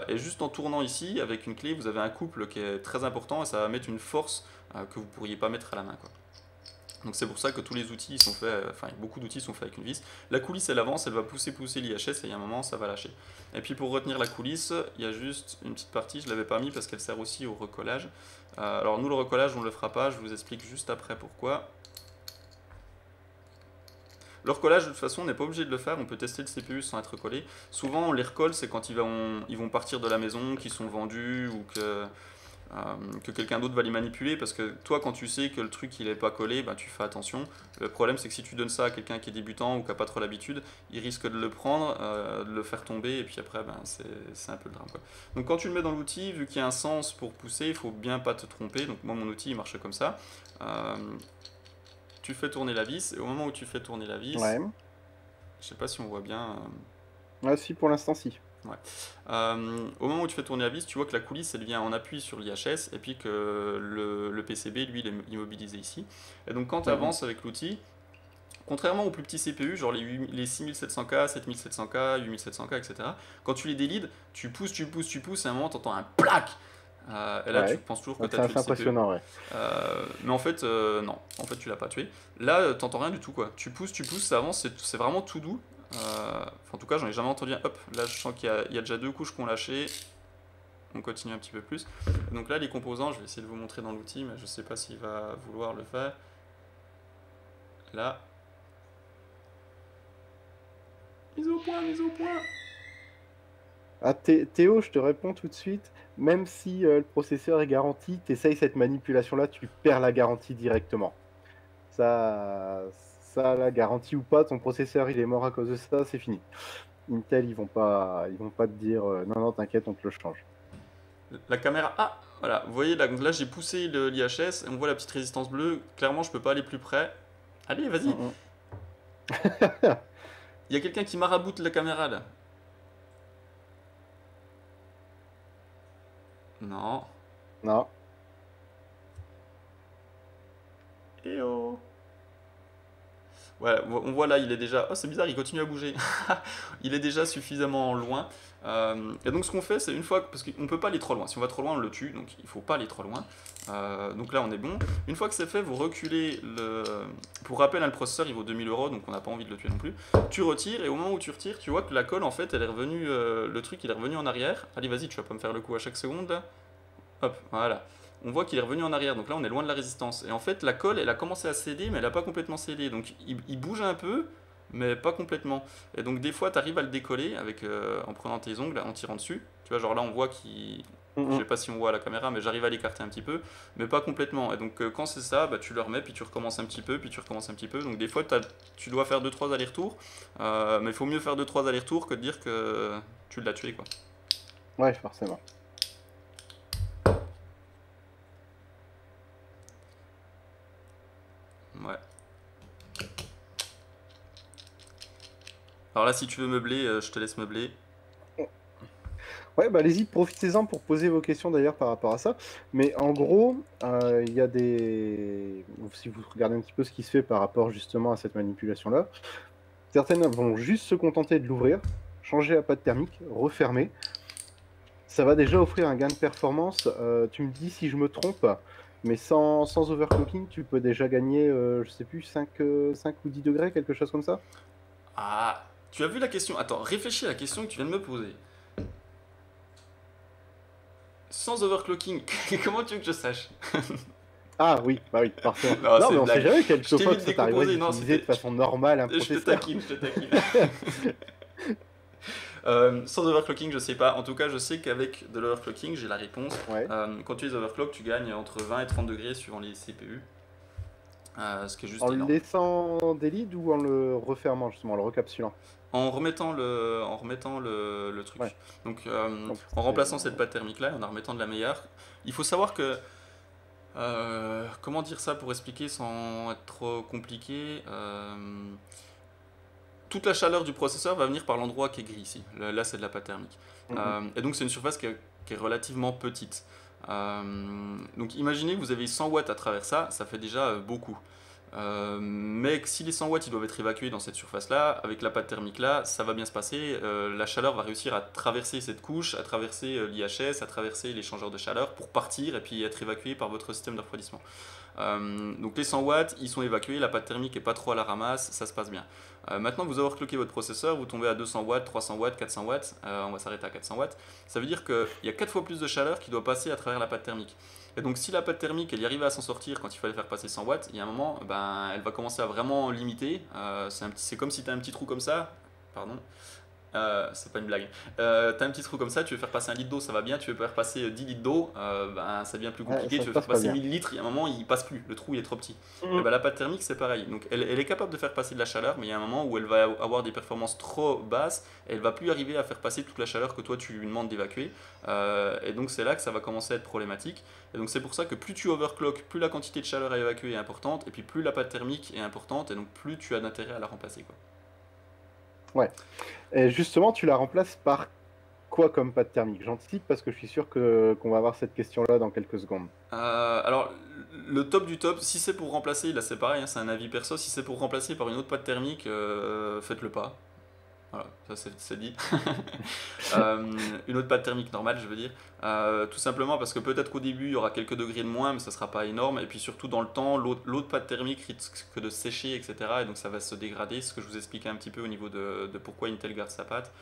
Et juste en tournant ici avec une clé, vous avez un couple qui est très important et ça va mettre une force que vous ne pourriez pas mettre à la main, quoi. Donc c'est pour ça que tous les outils sont faits, beaucoup d'outils sont faits avec une vis. La coulisse elle avance, elle va pousser l'IHS et il y a un moment ça va lâcher. Et puis pour retenir la coulisse, il y a juste une petite partie, je ne l'avais pas mis parce qu'elle sert aussi au recollage. Alors nous le recollage on ne le fera pas, je vous explique juste après pourquoi. Le recollage de toute façon on n'est pas obligé de le faire, on peut tester le CPU sans être collé. Souvent on les recolle c'est quand ils vont partir de la maison, qu'ils sont vendus ou que quelqu'un d'autre va les manipuler parce que toi quand tu sais que le truc il est pas collé, tu fais attention. Le problème c'est que si tu donnes ça à quelqu'un qui est débutant ou qui a pas trop l'habitude, il risque de le prendre, de le faire tomber et puis après c'est un peu le drame, quoi. Donc quand tu le mets dans l'outil, vu qu'il y a un sens pour pousser, il faut bien pas te tromper. Donc moi mon outil il marche comme ça. Tu fais tourner la vis et au moment où tu fais tourner la vis, Ouais. je sais pas si on voit bien. Ah, si, pour l'instant, si. Ouais. Au moment où tu fais tourner la vis, tu vois que la coulisse elle vient en appui sur l'IHS et puis que le PCB lui il est immobilisé ici. Et donc quand tu avances avec l'outil, contrairement aux plus petits CPU, genre les 6700K, 7700K, 8700K, etc., quand tu les délides, tu pousses, et à un moment tu entends un plaque. Et là tu penses toujours que tu as tué le CPU. C'est impressionnant, ouais. Mais en fait, non, en fait tu l'as pas tué. Là, t'entends rien du tout, quoi. Tu pousses, ça avance, c'est vraiment tout doux. En tout cas, j'en ai jamais entendu un. Hop, là je sens qu'il y a déjà 2 couches qu'on lâché. On continue un petit peu plus. Donc là, les composants, je vais essayer de vous montrer dans l'outil, mais je sais pas s'il va vouloir le faire. Là. Mise au point, mise au point. Ah, Théo, je te réponds tout de suite. Même si le processeur est garanti, tu essayes cette manipulation-là, tu perds la garantie directement. Ça, la garantie ou pas, ton processeur il est mort à cause de ça, c'est fini. Intel, ils vont pas te dire non, non, t'inquiète, on te le change. La caméra. Ah, voilà, vous voyez, là, donc là j'ai poussé l'IHS, et on voit la petite résistance bleue. Clairement, je peux pas aller plus près. Allez, vas-y. Il y a quelqu'un qui maraboute la caméra là. Non. Non. Eh oh. Ouais, on voit là, il est déjà... Oh, c'est bizarre, il continue à bouger. Il est déjà suffisamment loin. Et donc ce qu'on fait, c'est une fois... Parce qu'on peut pas aller trop loin. Si on va trop loin, on le tue. Donc il faut pas aller trop loin. Donc là, on est bon. Une fois que c'est fait, vous reculez le... Pour rappel, le processeur, il vaut 2000 €, donc on n'a pas envie de le tuer non plus. Tu retires, et au moment où tu retires, tu vois que la colle, en fait, elle est revenue... le truc, il est revenu en arrière. Allez, vas-y, tu vas pas me faire le coup à chaque seconde, là. Hop, voilà. On voit qu'il est revenu en arrière, donc là on est loin de la résistance. Et en fait la colle elle a commencé à céder mais elle n'a pas complètement cédé, donc il bouge un peu mais pas complètement. Et donc des fois tu arrives à le décoller avec, en prenant tes ongles, en tirant dessus. Tu vois, genre là on voit qu'il... Je sais pas si on voit à la caméra mais j'arrive à l'écarter un petit peu, mais pas complètement. Et donc quand c'est ça, tu le remets, puis tu recommences un petit peu, puis tu recommences un petit peu. Donc des fois tu dois faire 2-3 allers-retours, mais il faut mieux faire 2-3 allers-retours que de dire que tu l'as tué, quoi. Ouais, forcément. Alors là, si tu veux meubler, je te laisse meubler. Ouais, bah allez-y, profitez-en pour poser vos questions d'ailleurs par rapport à ça. Mais en gros, il y a des. Si vous regardez un petit peu ce qui se fait par rapport justement à cette manipulation-là, certaines vont juste se contenter de l'ouvrir, changer la pâte thermique, refermer. Ça va déjà offrir un gain de performance. Tu me dis si je me trompe, mais sans overclocking, tu peux déjà gagner, je sais plus, 5 ou 10 degrés, quelque chose comme ça? Ah, tu as vu la question? Attends, réfléchis à la question que tu viens de me poser. Sans overclocking, comment tu veux que je sache? Ah oui, bah oui, forcément. Non, Non, c'est mais une on sait blague. jamais, Je t'ai quelquefois que vite ça t'arriverait décomposé. Non, d'utiliser de c'était. façon normale un Je te processeur. taquine, je te taquine. Sans overclocking, je sais pas. En tout cas, je sais qu'avec de l'overclocking, j'ai la réponse. Ouais. Quand tu les overclock, tu gagnes entre 20 et 30 degrés suivant les CPU. Ce qui est juste En le énorme. laissant des leads ou en le refermant, justement, en le recapsulant? En remettant le Ouais. truc. Donc, Donc, en remplaçant cette c'est- pâte thermique là, en en remettant de la meilleure. Il faut savoir que comment dire ça pour expliquer sans être trop compliqué. Toute la chaleur du processeur va venir par l'endroit qui est gris ici. Là, c'est de la pâte thermique. Mhm. Et donc, c'est une surface qui est relativement petite. Donc, imaginez que vous avez 100 watts à travers ça, ça fait déjà beaucoup. Mais si les 100 watts ils doivent être évacués dans cette surface-là, avec la pâte thermique là, ça va bien se passer. La chaleur va réussir à traverser cette couche, à traverser l'IHS, à traverser l'échangeur de chaleur pour partir et puis être évacuée par votre système de refroidissement. Donc les 100 watts, ils sont évacués, la pâte thermique est pas trop à la ramasse, ça se passe bien. Maintenant, vous overclockez votre processeur, vous tombez à 200 watts, 300 watts, 400 watts, on va s'arrêter à 400 watts. Ça veut dire qu'il y a 4 fois plus de chaleur qui doit passer à travers la pâte thermique. Et donc si la pâte thermique, elle y arrivait à s'en sortir quand il fallait faire passer 100 watts, il y a un moment, ben, elle va commencer à vraiment limiter. C'est comme si tu as un petit trou comme ça, pardon, c'est pas une blague. T'as un petit trou comme ça, tu veux faire passer 1 litre d'eau, ça va bien. Tu veux faire passer 10 litres d'eau, ben, ça devient plus Ouais, compliqué. ça Tu se veux faire passe pas passer bien. 1000 litres, il y a un moment, il passe plus. Le trou, il est trop petit. Et Mhm. ben, la pâte thermique, c'est pareil. Donc, elle est capable de faire passer de la chaleur, mais il y a un moment où elle va avoir des performances trop basses et elle va plus arriver à faire passer toute la chaleur que toi tu lui demandes d'évacuer. Et donc, c'est là que ça va commencer à être problématique. Et donc, c'est pour ça que plus tu overclock, plus la quantité de chaleur à évacuer est importante, et puis plus la pâte thermique est importante, et donc plus tu as d'intérêt à la remplacer, quoi. Ouais. Et justement, tu la remplaces par quoi comme pâte thermique? J'anticipe parce que je suis sûr qu'on va avoir cette question-là dans quelques secondes. Alors, le top du top, si c'est pour remplacer, là c'est pareil, hein, c'est un avis perso, si c'est pour remplacer par une autre pâte thermique, faites-le pas. Voilà, ça c'est dit. Une autre pâte thermique normale, je veux dire. Tout simplement parce que peut-être qu'au début il y aura quelques degrés de moins, mais ça sera pas énorme. Et puis surtout dans le temps, l'autre pâte thermique risque de sécher, etc. Et donc ça va se dégrader. C'est ce que je vous expliquais un petit peu au niveau de pourquoi Intel garde sa pâte.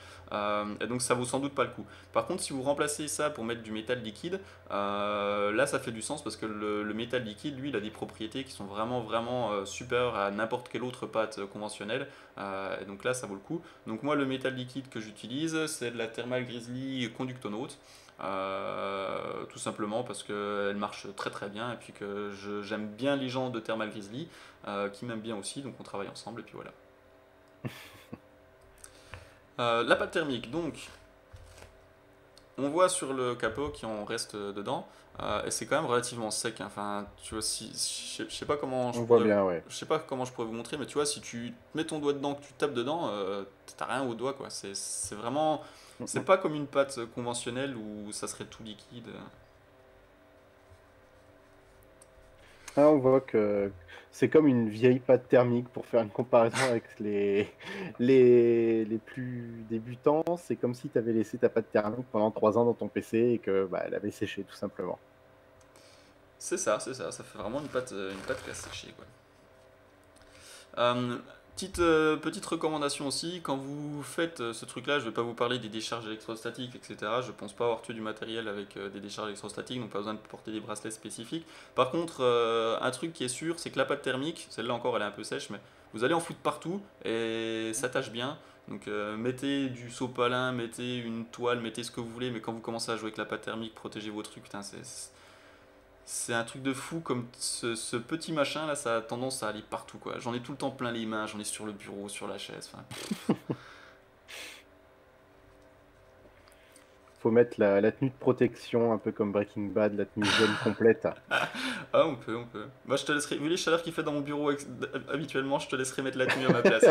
Et donc ça vaut sans doute pas le coup. Par contre, si vous remplacez ça pour mettre du métal liquide, là ça fait du sens parce que le métal liquide, lui, il a des propriétés qui sont vraiment vraiment supérieures à n'importe quelle autre pâte conventionnelle. Et donc là ça vaut le coup. Donc moi le métal liquide que j'utilise c'est de la Thermal Grizzly Conductonaut. Tout simplement parce qu'elle marche très très bien et puis que j'aime bien les gens de Thermal Grizzly qui m'aiment bien aussi, donc on travaille ensemble et puis voilà. La pâte thermique, donc on voit sur le capot qui en reste dedans et c'est quand même relativement sec, hein. Enfin, tu vois, je sais pas comment On voit bien, ouais. je sais pas comment je pourrais vous montrer, mais tu vois, si tu mets ton doigt dedans, que tu tapes dedans, t'as rien au doigt, quoi. C'est vraiment, c'est Mhm. pas comme une pâte conventionnelle où ça serait tout liquide. Ah, on voit que c'est comme une vieille pâte thermique pour faire une comparaison avec les plus débutants. C'est comme si tu avais laissé ta pâte thermique pendant 3 ans dans ton PC et que bah, elle avait séché tout simplement. C'est ça, ça fait vraiment une pâte qui a séché, quoi. Petite recommandation aussi, quand vous faites ce truc-là, je ne vais pas vous parler des décharges électrostatiques, etc. Je pense pas avoir tué du matériel avec des décharges électrostatiques, donc pas besoin de porter des bracelets spécifiques. Par contre, un truc qui est sûr, c'est que la pâte thermique, celle-là encore elle est un peu sèche, mais vous allez en foutre partout et ça tâche bien. Donc mettez du sopalin, mettez une toile, mettez ce que vous voulez, mais quand vous commencez à jouer avec la pâte thermique, protégez vos trucs, putain, c'est un truc de fou comme ce petit machin là, ça a tendance à aller partout quoi. J'en ai tout le temps plein les mains, j'en ai sur le bureau, sur la chaise. Enfin, Faut mettre la tenue de protection, un peu comme Breaking Bad, la tenue jaune complète. Ah, on peut, on peut. Moi, je te laisserai, vu les chaleurs qu'il fait dans mon bureau habituellement, je te laisserai mettre la tenue à ma place.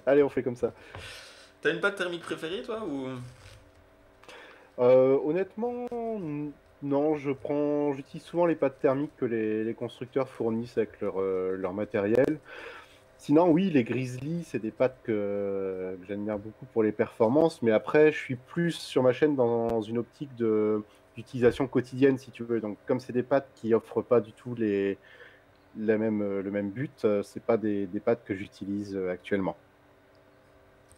Allez, on fait comme ça. T'as une pâte thermique préférée, toi, ou... Honnêtement, non, j'utilise souvent les pâtes thermiques que les constructeurs fournissent avec leur matériel. Sinon, oui, les Grizzly, c'est des pâtes que j'admire beaucoup pour les performances, mais après, je suis plus sur ma chaîne dans une optique d'utilisation quotidienne, si tu veux. Donc, comme c'est des pâtes qui offrent pas du tout le même but, c'est pas des pâtes que j'utilise actuellement.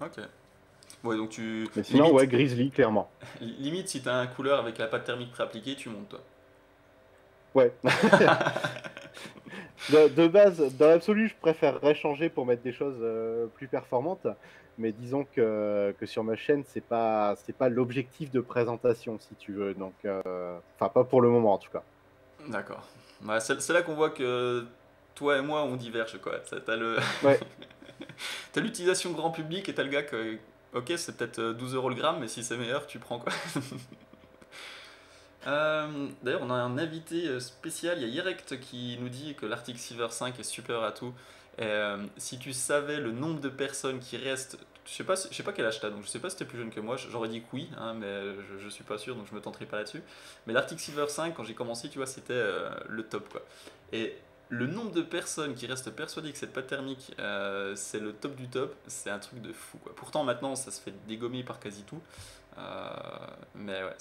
Ok. Ouais, donc tu... Mais sinon, Limite, ouais, Grizzly, clairement. limite si t'as un couleur avec la pâte thermique préappliquée, tu montes, toi. Ouais. De base, dans l'absolu, je préférerais changer pour mettre des choses plus performantes, mais disons que sur ma chaîne, c'est pas l'objectif de présentation, si tu veux. Donc, enfin, pas pour le moment en tout cas. D'accord. Ouais, c'est là qu'on voit que toi et moi, on diverge, quoi. T'as Ouais, t'as l'utilisation grand public et t'as le gars que... Ok, c'est peut-être 12 euros le gramme, mais si c'est meilleur, tu prends, quoi. D'ailleurs, on a un invité spécial, il y a Yerect qui nous dit que l'Arctic Silver 5 est super à tout. Et, si tu savais le nombre de personnes qui restent, je sais pas quel âge t'as, donc je sais pas si t'es plus jeune que moi, j'aurais dit que oui, hein, mais je suis pas sûr, donc je me tenterai pas là-dessus. Mais l'Arctic Silver 5, quand j'ai commencé, tu vois, c'était le top, quoi. Et le nombre de personnes qui restent persuadées que cette pâte thermique, c'est le top du top, c'est un truc de fou, quoi. Pourtant, maintenant, ça se fait dégommer par quasi tout. Euh, mais ouais,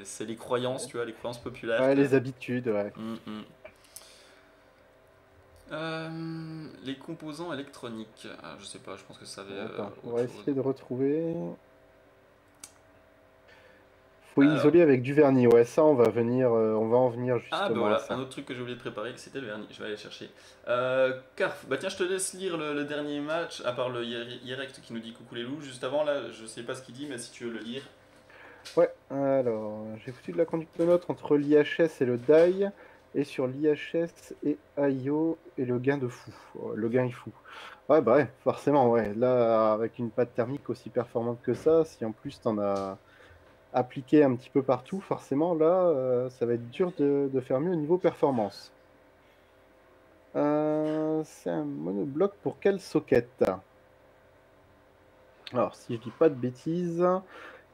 c'est les croyances, tu vois, les croyances populaires ouais, que... les habitudes, ouais. Mm, mm. Les composants électroniques. Ah, je sais pas, je pense que ça avait Attends, on autre va chose. essayer de retrouver. Faut Alors, isoler avec du vernis. Ouais, ça, on va en venir ah bah justement à voilà, un ça. autre truc que j'ai oublié de préparer, c'était le vernis. Je vais aller chercher. Carf, bah tiens, je te laisse lire le dernier match, à part le Yerect qui nous dit coucou les loups. Juste avant, là, je sais pas ce qu'il dit, mais si tu veux le lire. Ouais, alors, j'ai foutu de la conduite de notes entre l'IHS et le DAI, et sur l'IHS et IO et le gain de fou. Oh, le gain est fou. Ouais, bah ouais, forcément, ouais. Là, avec une pâte thermique aussi performante que ça, si en plus t'en as appliqué un petit peu partout, forcément, là, ça va être dur de faire mieux au niveau performance. C'est un monobloc pour quel socket? Alors, si je dis pas de bêtises,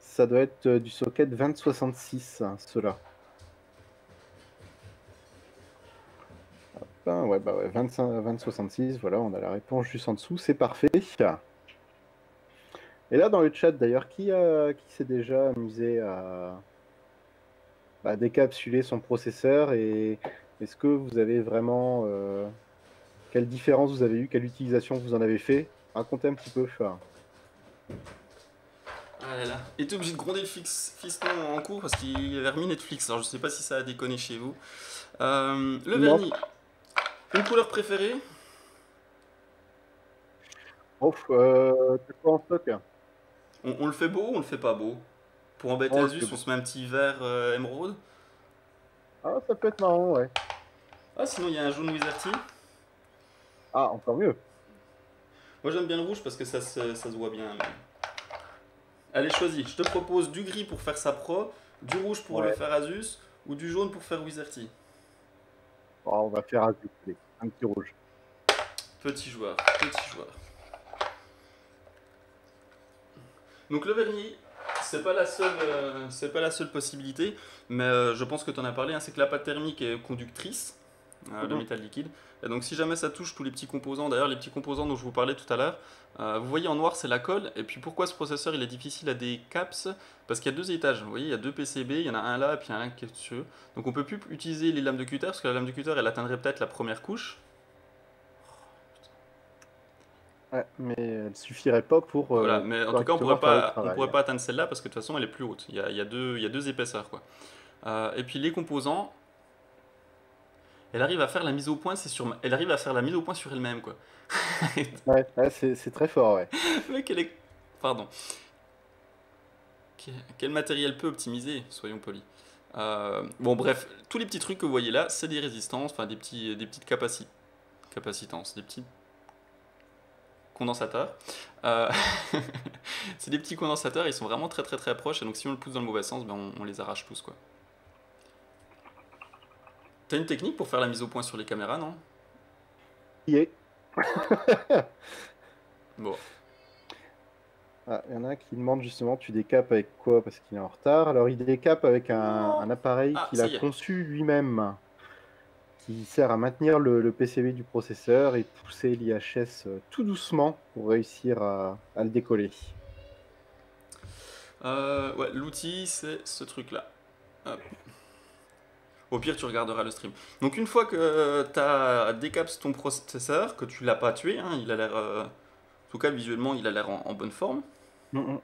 ça doit être du socket 2066, cela. Ben, ouais, bah ouais, 25, 2066, voilà, on a la réponse juste en dessous, c'est parfait. Et là, dans le chat, d'ailleurs, qui s'est déjà amusé à décapsuler son processeur et est-ce que vous avez vraiment... quelle différence vous avez eu, quelle utilisation vous en avez fait? Racontez un petit peu. Enfin, Ah là là. Et t'es obligé de gronder le fiston en cours parce qu'il avait remis Netflix. Alors je sais pas si ça a déconné chez vous. Le non, vernis. Une couleur préférée? ouf, c'est quoi en stock? On le fait beau ou on le fait pas beau? Pour embêter On le fait Asus, on beau. se met un petit vert émeraude. Ah, ça peut être marrant, ouais. Ah, sinon il y a un jaune Wizardy. Ah, encore mieux. Moi j'aime bien le rouge parce que ça se voit bien. Allez, choisis. Je te propose du gris pour faire sa pro, du rouge pour le Ouais. faire Asus ou du jaune pour faire Wizardy. Oh, on va faire un petit rouge. Petit joueur, petit joueur. Donc le vernis, c'est pas la seule possibilité, mais je pense que tu en as parlé, hein, c'est que la pâte thermique est conductrice de Mhm. métal liquide. Et donc si jamais ça touche tous les petits composants, d'ailleurs les petits composants dont je vous parlais tout à l'heure, vous voyez en noir c'est la colle. Et puis pourquoi ce processeur il est difficile à des caps? Parce qu'il y a deux étages. Vous voyez, il y a deux PCB, il y en a un là et puis un qui est dessus. Donc on peut plus utiliser les lames de cutter parce que la lame de cutter elle atteindrait peut-être la première couche. Ouais, mais elle suffirait pas pour Voilà, mais en tout cas correctement faire le on travail. pourrait pas atteindre celle-là parce que de toute façon elle est plus haute. Il y a deux épaisseurs quoi. Et puis les composants, elle arrive à faire la mise au point, elle arrive à faire la mise au point sur elle-même quoi. Ouais, ouais, c'est très fort, ouais. Mec, elle est, pardon. Quel matériel peut optimiser, soyons polis. Bon bref, tous les petits trucs que vous voyez là, c'est des résistances, enfin des petites capacitances, des petits condensateurs. Euh, c'est des petits condensateurs, ils sont vraiment très très très proches, et donc si on le pousse dans le mauvais sens, ben on les arrache tous quoi. T'as une technique pour faire la mise au point sur les caméras, non? Y est. Bon. Ah, il y en a un qui demande justement, tu décapes avec quoi parce qu'il est en retard. Alors, il décape avec un Non. appareil Ah, qu'il ça a y est. conçu lui-même, qui sert à maintenir le PCB du processeur et pousser l'IHS tout doucement pour réussir à le décoller. Ouais, l'outil, c'est ce truc-là. Hop. Au pire, tu regarderas le stream. Donc, une fois que tu as décapé ton processeur, que tu l'as pas tué, hein, il a l'air. En tout cas, visuellement, il a l'air en bonne forme. Mhm.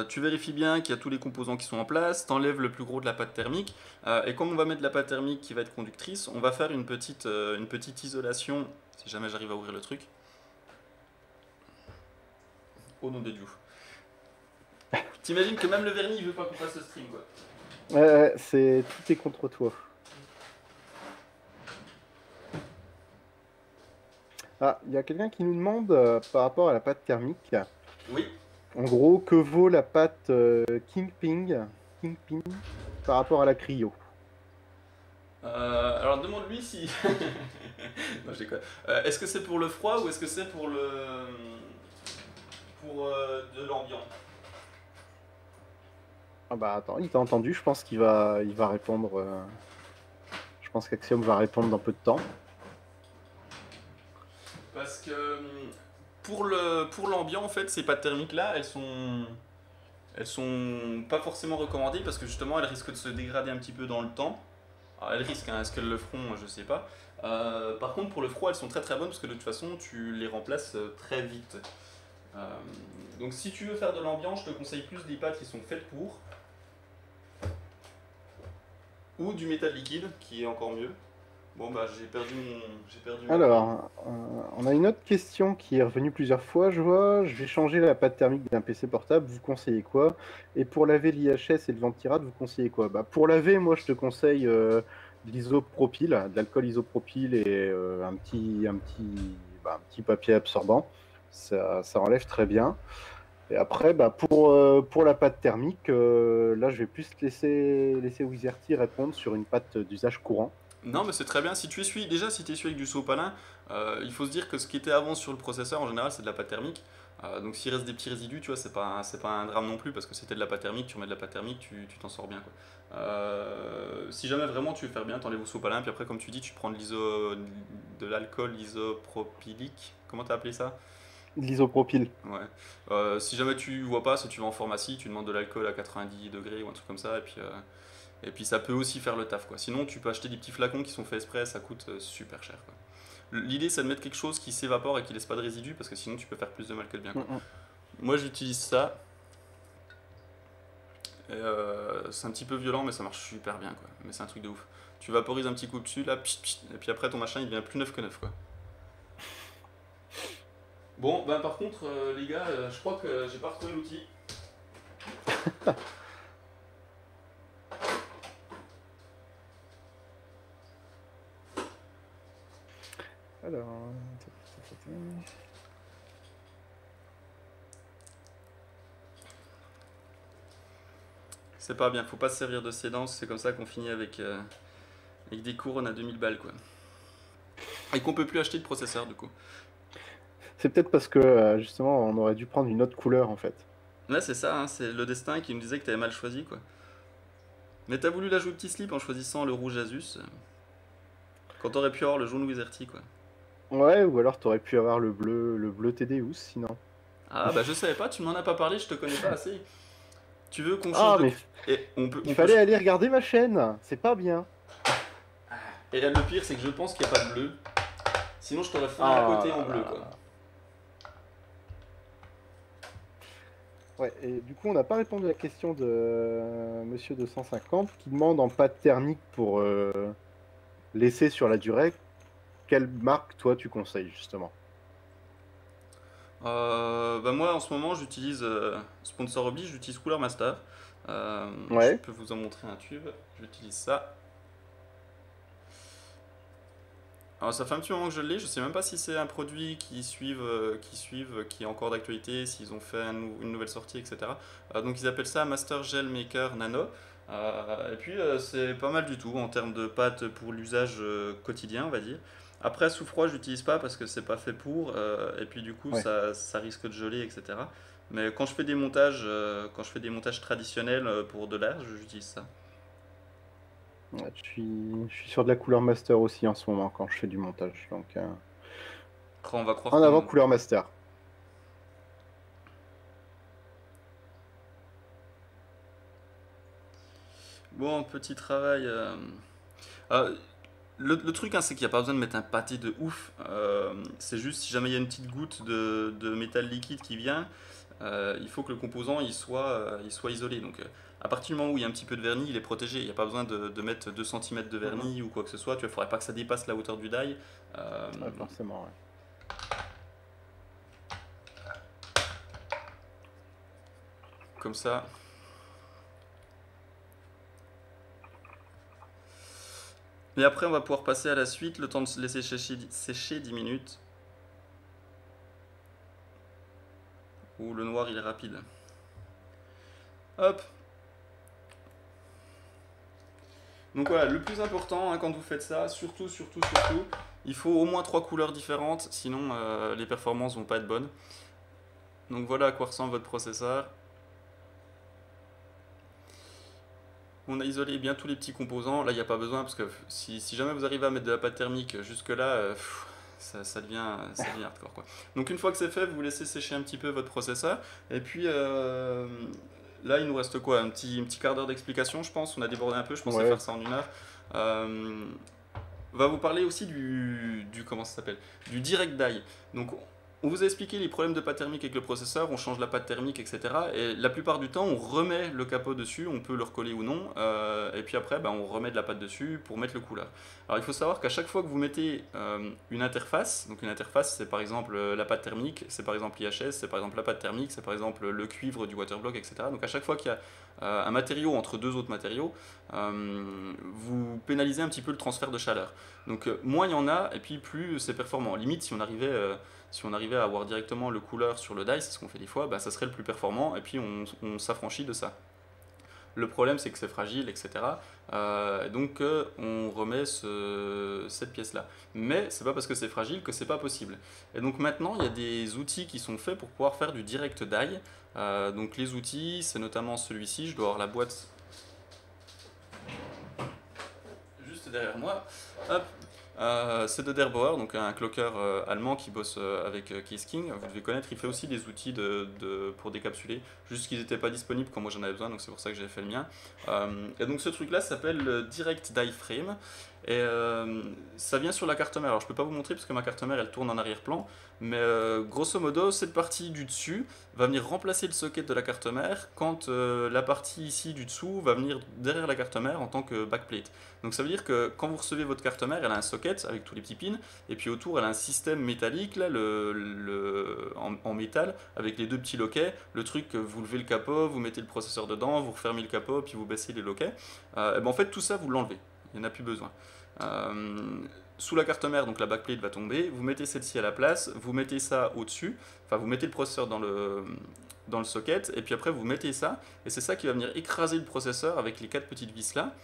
Tu vérifies bien qu'il y a tous les composants qui sont en place, t'enlèves le plus gros de la pâte thermique, et comme on va mettre de la pâte thermique qui va être conductrice, on va faire une petite isolation, si jamais j'arrive à ouvrir le truc. Au nom de Dieu. T'imagines que même le vernis il veut pas qu'on fasse le stream quoi. Tout est contre toi. Ah, il y a quelqu'un qui nous demande par rapport à la pâte thermique. Oui. En gros, que vaut la pâte Kingpin par rapport à la Cryo? Alors demande-lui si. Non, je déconne. Est-ce que c'est pour le froid ou est-ce que c'est pour le. Pour de l'ambiant? Ah bah attends, il t'a entendu, je pense il va répondre. Je pense qu'Axiom va répondre dans peu de temps. Parce que pour l'ambiant, en fait, ces pâtes thermiques là, elles sont pas forcément recommandées parce que justement elles risquent de se dégrader un petit peu dans le temps. Alors, elles risquent, hein, est-ce qu'elles le feront, je sais pas. Par contre, pour le froid, elles sont très très bonnes parce que de toute façon, tu les remplaces très vite. Euh, donc, si tu veux faire de l'ambiant, je te conseille plus des pâtes qui sont faites pour, ou du métal liquide, qui est encore mieux. Bon, bah, j'ai perdu ma grille. Alors, on a une autre question qui est revenue plusieurs fois, je vois. Je vais changer la pâte thermique d'un PC portable, vous conseillez quoi? Et pour laver l'IHS et le ventirad, vous conseillez quoi? Bah, pour laver, moi, je te conseille de l'isopropyl, de l'alcool isopropyl et un petit papier absorbant. Ça enlève très bien. Et après, bah, pour la pâte thermique, là, je vais plus laisser Wizerty répondre sur une pâte d'usage courant. Non, mais c'est très bien. Si tu essuies, déjà, si tu essuies avec du sopalin, il faut se dire que ce qui était avant sur le processeur, en général, c'est de la pâte thermique. Donc s'il reste des petits résidus, tu vois, c'est pas un drame non plus, parce que c'était de la pâte thermique, tu remets de la pâte thermique, tu t'en sors bien, quoi. Si jamais vraiment tu veux faire bien, t'enlèves au sopalin, puis après, comme tu dis, tu prends de l'alcool isopropylique. Comment t'as appelé ça? De l'isopropyl. Ouais. Si jamais tu vois pas, si tu vas en pharmacie, tu demandes de l'alcool à 90 degrés ou un truc comme ça, et puis ça peut aussi faire le taf quoi. Sinon tu peux acheter des petits flacons qui sont faits exprès, ça coûte super cher quoi. L'idée c'est de mettre quelque chose qui s'évapore et qui laisse pas de résidus parce que sinon tu peux faire plus de mal que de bien quoi. Mm. Moi j'utilise ça. Et, c'est un petit peu violent mais ça marche super bien quoi. Mais c'est un truc de ouf. Tu vaporises un petit coup dessus là, pchit, pchit, et puis après ton machin il devient plus neuf que neuf quoi. Bon ben par contre les gars, je crois que j'ai pas retrouvé l'outil. Alors. C'est pas bien, faut pas se servir de ces danses, c'est comme ça qu'on finit avec des couronnes à 2000 balles quoi. Et qu'on peut plus acheter de processeur du coup. C'est peut-être parce que justement on aurait dû prendre une autre couleur en fait. Là c'est ça, hein, c'est le destin qui me disait que t'avais mal choisi quoi. Mais t'as voulu la jouer petit slip en choisissant le rouge Asus, quand t'aurais pu avoir le jaune Wizerty quoi. Ouais, ou alors t'aurais pu avoir le bleu TDUS sinon. Ah bah je savais pas, tu m'en as pas parlé, je te connais pas assez. Tu veux qu'on change Ah, de... mais Et il fallait aller regarder ma chaîne, c'est pas bien. Et là, le pire c'est que je pense qu'il n'y a pas de bleu. Sinon je t'aurais fait un à Ah côté en là bleu là. quoi. Ouais, et du coup, on n'a pas répondu à la question de Monsieur 250 qui demande en pâte thermique pour laisser sur la durée. Quelle marque, toi, tu conseilles justement? Bah moi en ce moment j'utilise, sponsor oblige, j'utilise Cooler Master. Je Ouais. peux vous en montrer un tube, j'utilise ça. Alors ça fait un petit moment que je l'ai, je sais même pas si c'est un produit qui est encore d'actualité, s'ils ont fait une nouvelle sortie, etc. Donc ils appellent ça Master Gel Maker Nano. Et puis c'est pas mal du tout en termes de pâte pour l'usage quotidien, on va dire. Après, sous froid, je l'utilise pas parce que c'est pas fait pour, et puis du coup, Ouais. ça risque de geler, etc. Mais quand je fais des montages traditionnels pour de l'air, j'utilise ça. Ouais, je suis sur de la couleur master aussi en ce moment quand je fais du montage. Donc, Après, on va croire en avant qu'on... couleur master. Bon, petit travail. Euh, le truc, hein, c'est qu'il n'y a pas besoin de mettre un pâté de ouf. C'est juste si jamais il y a une petite goutte de métal liquide qui vient, il faut que le composant il soit isolé. Donc à partir du moment où il y a un petit peu de vernis, il est protégé. Il n'y a pas besoin de mettre 2 cm de Mhm. vernis ou quoi que ce soit. Il ne faudrait pas que ça dépasse la hauteur du die. Euh, Ouais, forcément, ouais. Comme ça. Et après, on va pouvoir passer à la suite, le temps de se laisser sécher 10 minutes. Où le noir il est rapide. Hop. Donc voilà, le plus important, hein, quand vous faites ça, surtout, il faut au moins 3 couleurs différentes, sinon les performances vont pas être bonnes. Donc voilà à quoi ressemble votre processeur. On a isolé bien tous les petits composants. Là, il n'y a pas besoin parce que si jamais vous arrivez à mettre de la pâte thermique jusque-là, ça devient hardcore, quoi. Donc une fois que c'est fait, vous laissez sécher un petit peu votre processeur. Et puis là, il nous reste quoi? Un petit quart d'heure d'explication, je pense. On a débordé un peu, je pensais Ouais, faire ça en 1 heure. On va vous parler aussi comment ça s'appelle? Du direct die. Donc on vous a expliqué les problèmes de pâte thermique avec le processeur, on change la pâte thermique, etc. Et la plupart du temps, on remet le capot dessus, on peut le recoller ou non, et puis après, on remet de la pâte dessus pour mettre le couleur. Alors il faut savoir qu'à chaque fois que vous mettez une interface, donc une interface c'est par exemple la pâte thermique, c'est par exemple l'IHS, c'est par exemple la pâte thermique, c'est par exemple le cuivre du waterblock, etc. Donc à chaque fois qu'il y a un matériau entre deux autres matériaux, vous pénalisez un petit peu le transfert de chaleur. Donc moins il y en a, et puis plus c'est performant. Limite, si on arrivait à avoir directement le couleur sur le die, c'est ce qu'on fait des fois, ça serait le plus performant, et puis on s'affranchit de ça. Le problème, c'est que c'est fragile, etc. Donc, on remet cette pièce-là. Mais c'est pas parce que c'est fragile que c'est pas possible. Et donc maintenant, il y a des outils qui sont faits pour pouvoir faire du direct die. Donc les outils, c'est notamment celui-ci. Je dois avoir la boîte juste derrière moi. Hop. C'est de Der Bauer, donc un clocker allemand qui bosse avec Keysking. Vous devez connaître, il fait aussi des outils pour décapsuler. Juste qu'ils n'étaient pas disponibles quand moi j'en avais besoin, donc c'est pour ça que j'ai fait le mien. Et donc ce truc-là s'appelle le Direct Die Frame. Et ça vient sur la carte mère. Alors je peux pas vous montrer parce que ma carte mère elle tourne en arrière-plan. Mais grosso modo, cette partie du dessus va venir remplacer le socket de la carte mère quand la partie ici du dessous va venir derrière la carte mère en tant que backplate. Donc ça veut dire que quand vous recevez votre carte mère, elle a un socket avec tous les petits pins, et puis autour elle a un système métallique là, en métal, avec les deux petits loquets. Le truc, vous levez le capot, vous mettez le processeur dedans, vous refermez le capot, puis vous baissez les loquets. Et en fait tout ça vous l'enlevez, il n'y en a plus besoin. Sous la carte mère, donc la backplate va tomber, vous mettez celle-ci à la place, vous mettez ça au-dessus, enfin vous mettez le processeur dans le socket, et puis après vous mettez ça, et c'est ça qui va venir écraser le processeur avec les 4 petites vis là.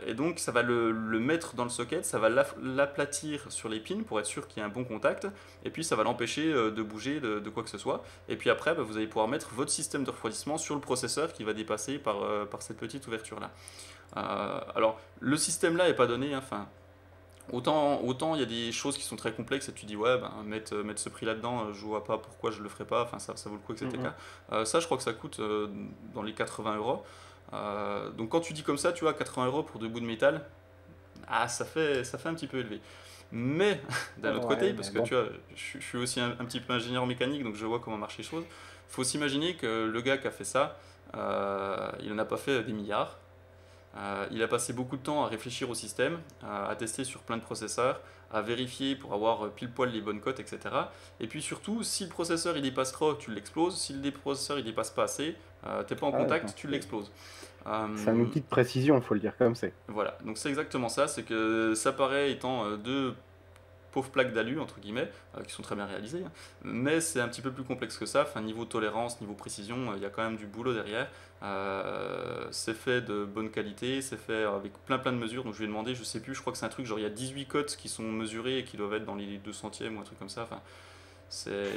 Et donc ça va le mettre dans le socket, ça va l'aplatir sur les pins pour être sûr qu'il y a un bon contact, et puis ça va l'empêcher de bouger de quoi que ce soit. Et puis après, vous allez pouvoir mettre votre système de refroidissement sur le processeur qui va dépasser par cette petite ouverture là. Alors le système là n'est pas donné, hein, enfin. Autant il y a des choses qui sont très complexes et tu dis ouais mettre ce prix là-dedans, je vois pas pourquoi je le ferais pas, enfin ça vaut le coup, etc. Mhm. Ça je crois que ça coûte dans les 80 euros. Donc quand tu dis comme ça, tu vois, 80 € pour 2 bouts de métal, ça fait un petit peu élevé. Mais d'un autre côté, Ouais, parce mais que bon. tu vois, je suis aussi un petit peu ingénieur mécanique, donc je vois comment marchent les choses. Il faut s'imaginer que le gars qui a fait ça, il en a pas fait des milliards. Il a passé beaucoup de temps à réfléchir au système, à tester sur plein de processeurs, à vérifier pour avoir pile poil les bonnes cotes, etc. Et puis surtout, si le processeur il dépasse trop, tu l'exploses. Si le processeur il dépasse pas assez, t'es pas en Ah ouais, non, contact, tu l'exploses. c'est un Euh, outil de précision, il faut le dire comme c'est. voilà, donc c'est exactement ça, c'est que ça paraît étant deux pauvres plaques d'alu, entre guillemets, qui sont très bien réalisées, hein. Mais c'est un petit peu plus complexe que ça. Enfin, niveau tolérance, niveau précision, il y a quand même du boulot derrière. C'est fait de bonne qualité, c'est fait avec plein de mesures. Donc je lui ai demandé, je sais plus, je crois que c'est un truc genre il y a 18 cotes qui sont mesurés et qui doivent être dans les 200e ou un truc comme ça. Enfin, c'est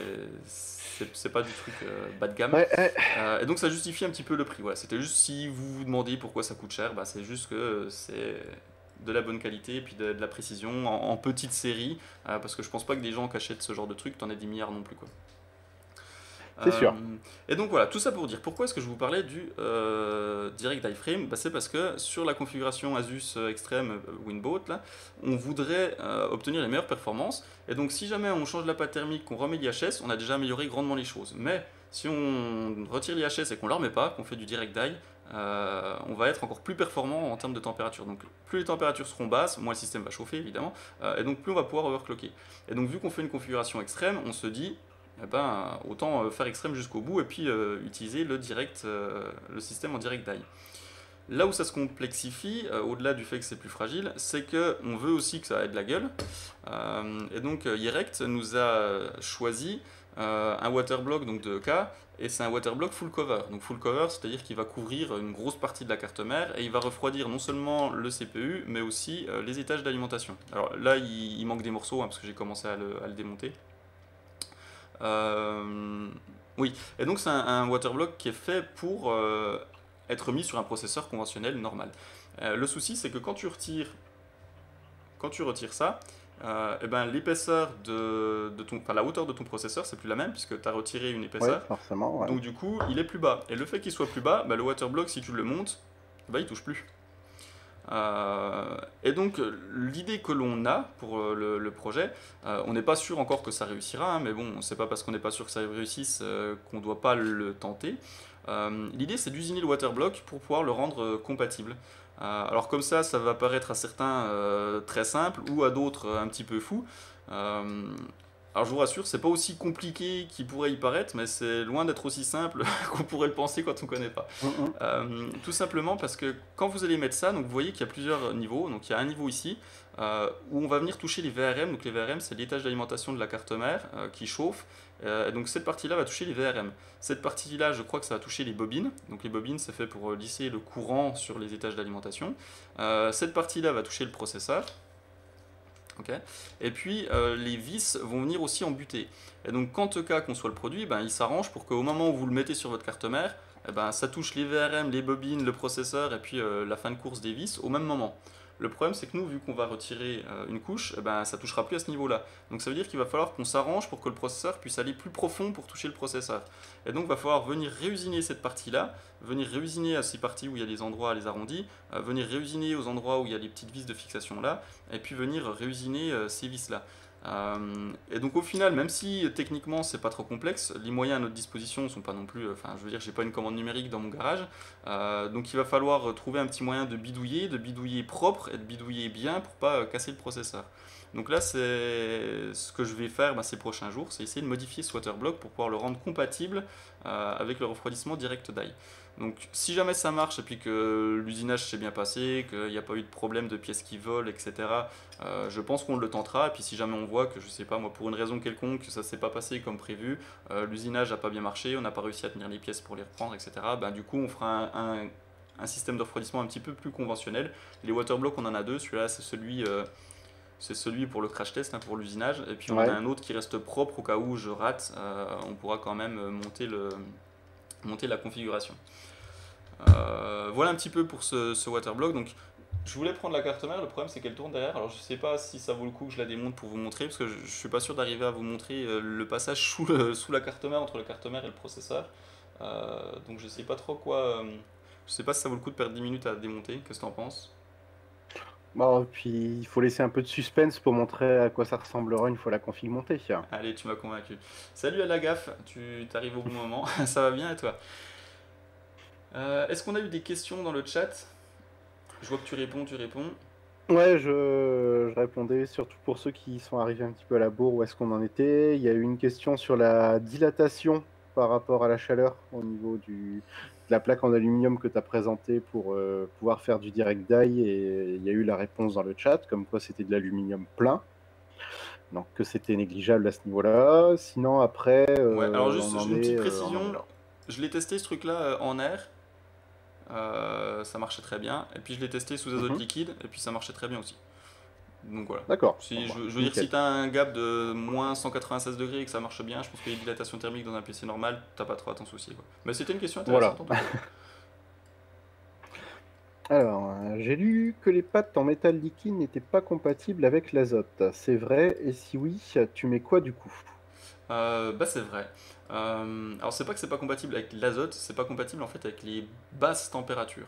c'est pas du truc bas de gamme. Ouais, ouais. Et donc ça justifie un petit peu le prix. Voilà, c'était juste si vous vous demandez pourquoi ça coûte cher, bah, c'est juste que c'est de la bonne qualité et puis de la précision en petite série, parce que je pense pas que des gens qui achètent ce genre de truc, t'en as des milliards non plus quoi. C'est Euh, sûr. et donc voilà, tout ça pour dire pourquoi est-ce que je vous parlais du Direct Iframe. Bah, c'est parce que sur la configuration Asus Extreme Winboat, là, on voudrait obtenir les meilleures performances. Et donc si jamais on change la pâte thermique, qu'on remet l'IHS, on a déjà amélioré grandement les choses. Mais si on retire l'IHS et qu'on ne la remet pas, qu'on fait du Direct Die, on va être encore plus performant en termes de température. Donc plus les températures seront basses, moins le système va chauffer évidemment, et donc plus on va pouvoir overclocker. Et donc vu qu'on fait une configuration extrême, on se dit eh ben, autant faire extrême jusqu'au bout et puis utiliser le système en direct die. Là où ça se complexifie, au-delà du fait que c'est plus fragile, c'est qu'on veut aussi que ça ait de la gueule. Et donc Yerect nous a choisi un waterblock donc de K, et c'est un waterblock full cover. Donc full cover, c'est-à-dire qu'il va couvrir une grosse partie de la carte mère et il va refroidir non seulement le CPU, mais aussi les étages d'alimentation. Alors là, il manque des morceaux hein, parce que j'ai commencé à le démonter. Euh, oui, et donc c'est un waterblock qui est fait pour être mis sur un processeur conventionnel normal. Le souci, c'est que quand tu retires ça, eh ben, l'épaisseur de ton, enfin, la hauteur de ton processeur, c'est plus la même puisque tu as retiré une Ouais, épaisseur. forcément, ouais. Donc du coup, il est plus bas. Et le fait qu'il soit plus bas, bah, le waterblock, si tu le montes, bah, il touche plus. Et donc l'idée que l'on a pour le projet, on n'est pas sûr encore que ça réussira, hein, mais bon, c'est pas parce qu'on n'est pas sûr que ça réussisse qu'on ne doit pas le tenter. L'idée c'est d'usiner le waterblock pour pouvoir le rendre compatible. Alors comme ça va paraître à certains très simple ou à d'autres un petit peu fou. Euh, alors je vous rassure, c'est pas aussi compliqué qu'il pourrait y paraître, mais c'est loin d'être aussi simple qu'on pourrait le penser quand on connaît pas. Mhm. Tout simplement parce que quand vous allez mettre ça, donc vous voyez qu'il y a plusieurs niveaux. Donc il y a un niveau ici où on va venir toucher les VRM. Donc les VRM, c'est l'étage d'alimentation de la carte mère qui chauffe. Et donc cette partie-là va toucher les VRM. Cette partie-là, je crois que ça va toucher les bobines. Donc les bobines, c'est fait pour lisser le courant sur les étages d'alimentation. Cette partie-là va toucher le processeur. Okay. Et puis les vis vont venir aussi en butée. Et donc quand cas conçoit le produit, ben, il s'arrange pour qu'au moment où vous le mettez sur votre carte mère, eh ben, ça touche les VRM, les bobines, le processeur et puis la fin de course des vis au même moment. Le problème c'est que nous, vu qu'on va retirer une couche, eh ben, ça touchera plus à ce niveau-là. Donc ça veut dire qu'il va falloir qu'on s'arrange pour que le processeur puisse aller plus profond pour toucher le processeur. Et donc il va falloir venir réusiner cette partie-là, venir réusiner à ces parties où il y a les endroits les arrondis, venir réusiner aux endroits où il y a les petites vis de fixation là, et puis venir réusiner ces vis là. Et donc au final, même si techniquement c'est pas trop complexe, les moyens à notre disposition ne sont pas non plus. Enfin, je veux dire, j'ai pas une commande numérique dans mon garage, donc il va falloir trouver un petit moyen de bidouiller propre et de bidouiller bien pour pas casser le processeur. Donc là, c'est ce que je vais faire ces prochains jours, c'est essayer de modifier ce waterblock pour pouvoir le rendre compatible avec le refroidissement direct die. Donc si jamais ça marche et puis que l'usinage s'est bien passé, qu'il n'y a pas eu de problème de pièces qui volent, etc., je pense qu'on le tentera. Et puis si jamais on voit que, je sais pas moi, pour une raison quelconque, ça s'est pas passé comme prévu, l'usinage n'a pas bien marché, on n'a pas réussi à tenir les pièces pour les reprendre, etc., ben, du coup on fera un système de refroidissement un petit peu plus conventionnel. Les waterblocks, on en a deux, celui-là c'est celui pour le crash test, hein, pour l'usinage, et puis on en a Ouais. un autre qui reste propre au cas où je rate, on pourra quand même monter la configuration. Voilà un petit peu pour ce waterblock. Donc, je voulais prendre la carte mère, le problème c'est qu'elle tourne derrière. Alors, je sais pas si ça vaut le coup que je la démonte pour vous montrer, parce que je suis pas sûr d'arriver à vous montrer le passage sous la carte mère, entre la carte mère et le processeur. Donc, je sais pas trop quoi. Je sais pas si ça vaut le coup de perdre 10 minutes à démonter. Qu'est-ce que t'en penses? Bon, puis il faut laisser un peu de suspense pour montrer à quoi ça ressemblera une fois la config montée. Allez, tu m'as convaincu. Salut à la gaffe, tu t'arrives au bon moment. Ça va bien et toi? Est-ce qu'on a eu des questions dans le chat? Je vois que tu réponds, tu réponds. Ouais, je répondais surtout pour ceux qui sont arrivés un petit peu à la bourre, où est-ce qu'on en était. Il y a eu une question sur la dilatation par rapport à la chaleur au niveau de la plaque en aluminium que tu as présentée pour pouvoir faire du direct die. Et il y a eu la réponse dans le chat, comme quoi c'était de l'aluminium plein. Donc que c'était négligeable à ce niveau-là. Sinon, après, Ouais, alors on juste en j'ai une petite est, on en est précision, là. je l'ai testé ce truc-là en air, ça marchait très bien, et puis je l'ai testé sous azote Mhm. liquide, et puis ça marchait très bien aussi. Donc voilà. D'accord. Bon, Si, bah, je veux dire, si nickel. tu as un gap de moins 196 degrés et que ça marche bien, je pense qu'il y a une dilatation thermique dans un PC normal, t'as pas trop à t'en soucier, quoi. Mais c'était une question Voilà. intéressante en tout cas. Alors, j'ai lu que les pâtes en métal liquide n'étaient pas compatibles avec l'azote. C'est vrai? Et si oui, tu mets quoi du coup? Bah c'est vrai. Alors c'est pas que c'est pas compatible avec l'azote, c'est pas compatible en fait avec les basses températures.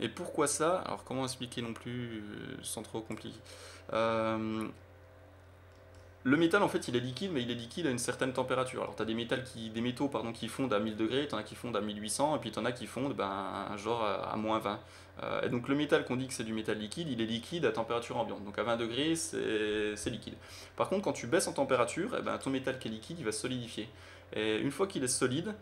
Et pourquoi ça? Alors comment expliquer non plus sans trop compliquer? Euh, Le métal, en fait, il est liquide, mais il est liquide à une certaine température. Alors, tu as des métaux pardon, qui fondent à 1000 degrés, tu en as qui fondent à 1800, et puis tu en as qui fondent genre à moins 20. Et donc, le métal qu'on dit que c'est du métal liquide, il est liquide à température ambiante. Donc, à 20 degrés, c'est liquide. Par contre, quand tu baisses en température, eh ben, ton métal qui est liquide, il va se solidifier. Et une fois qu'il est solide,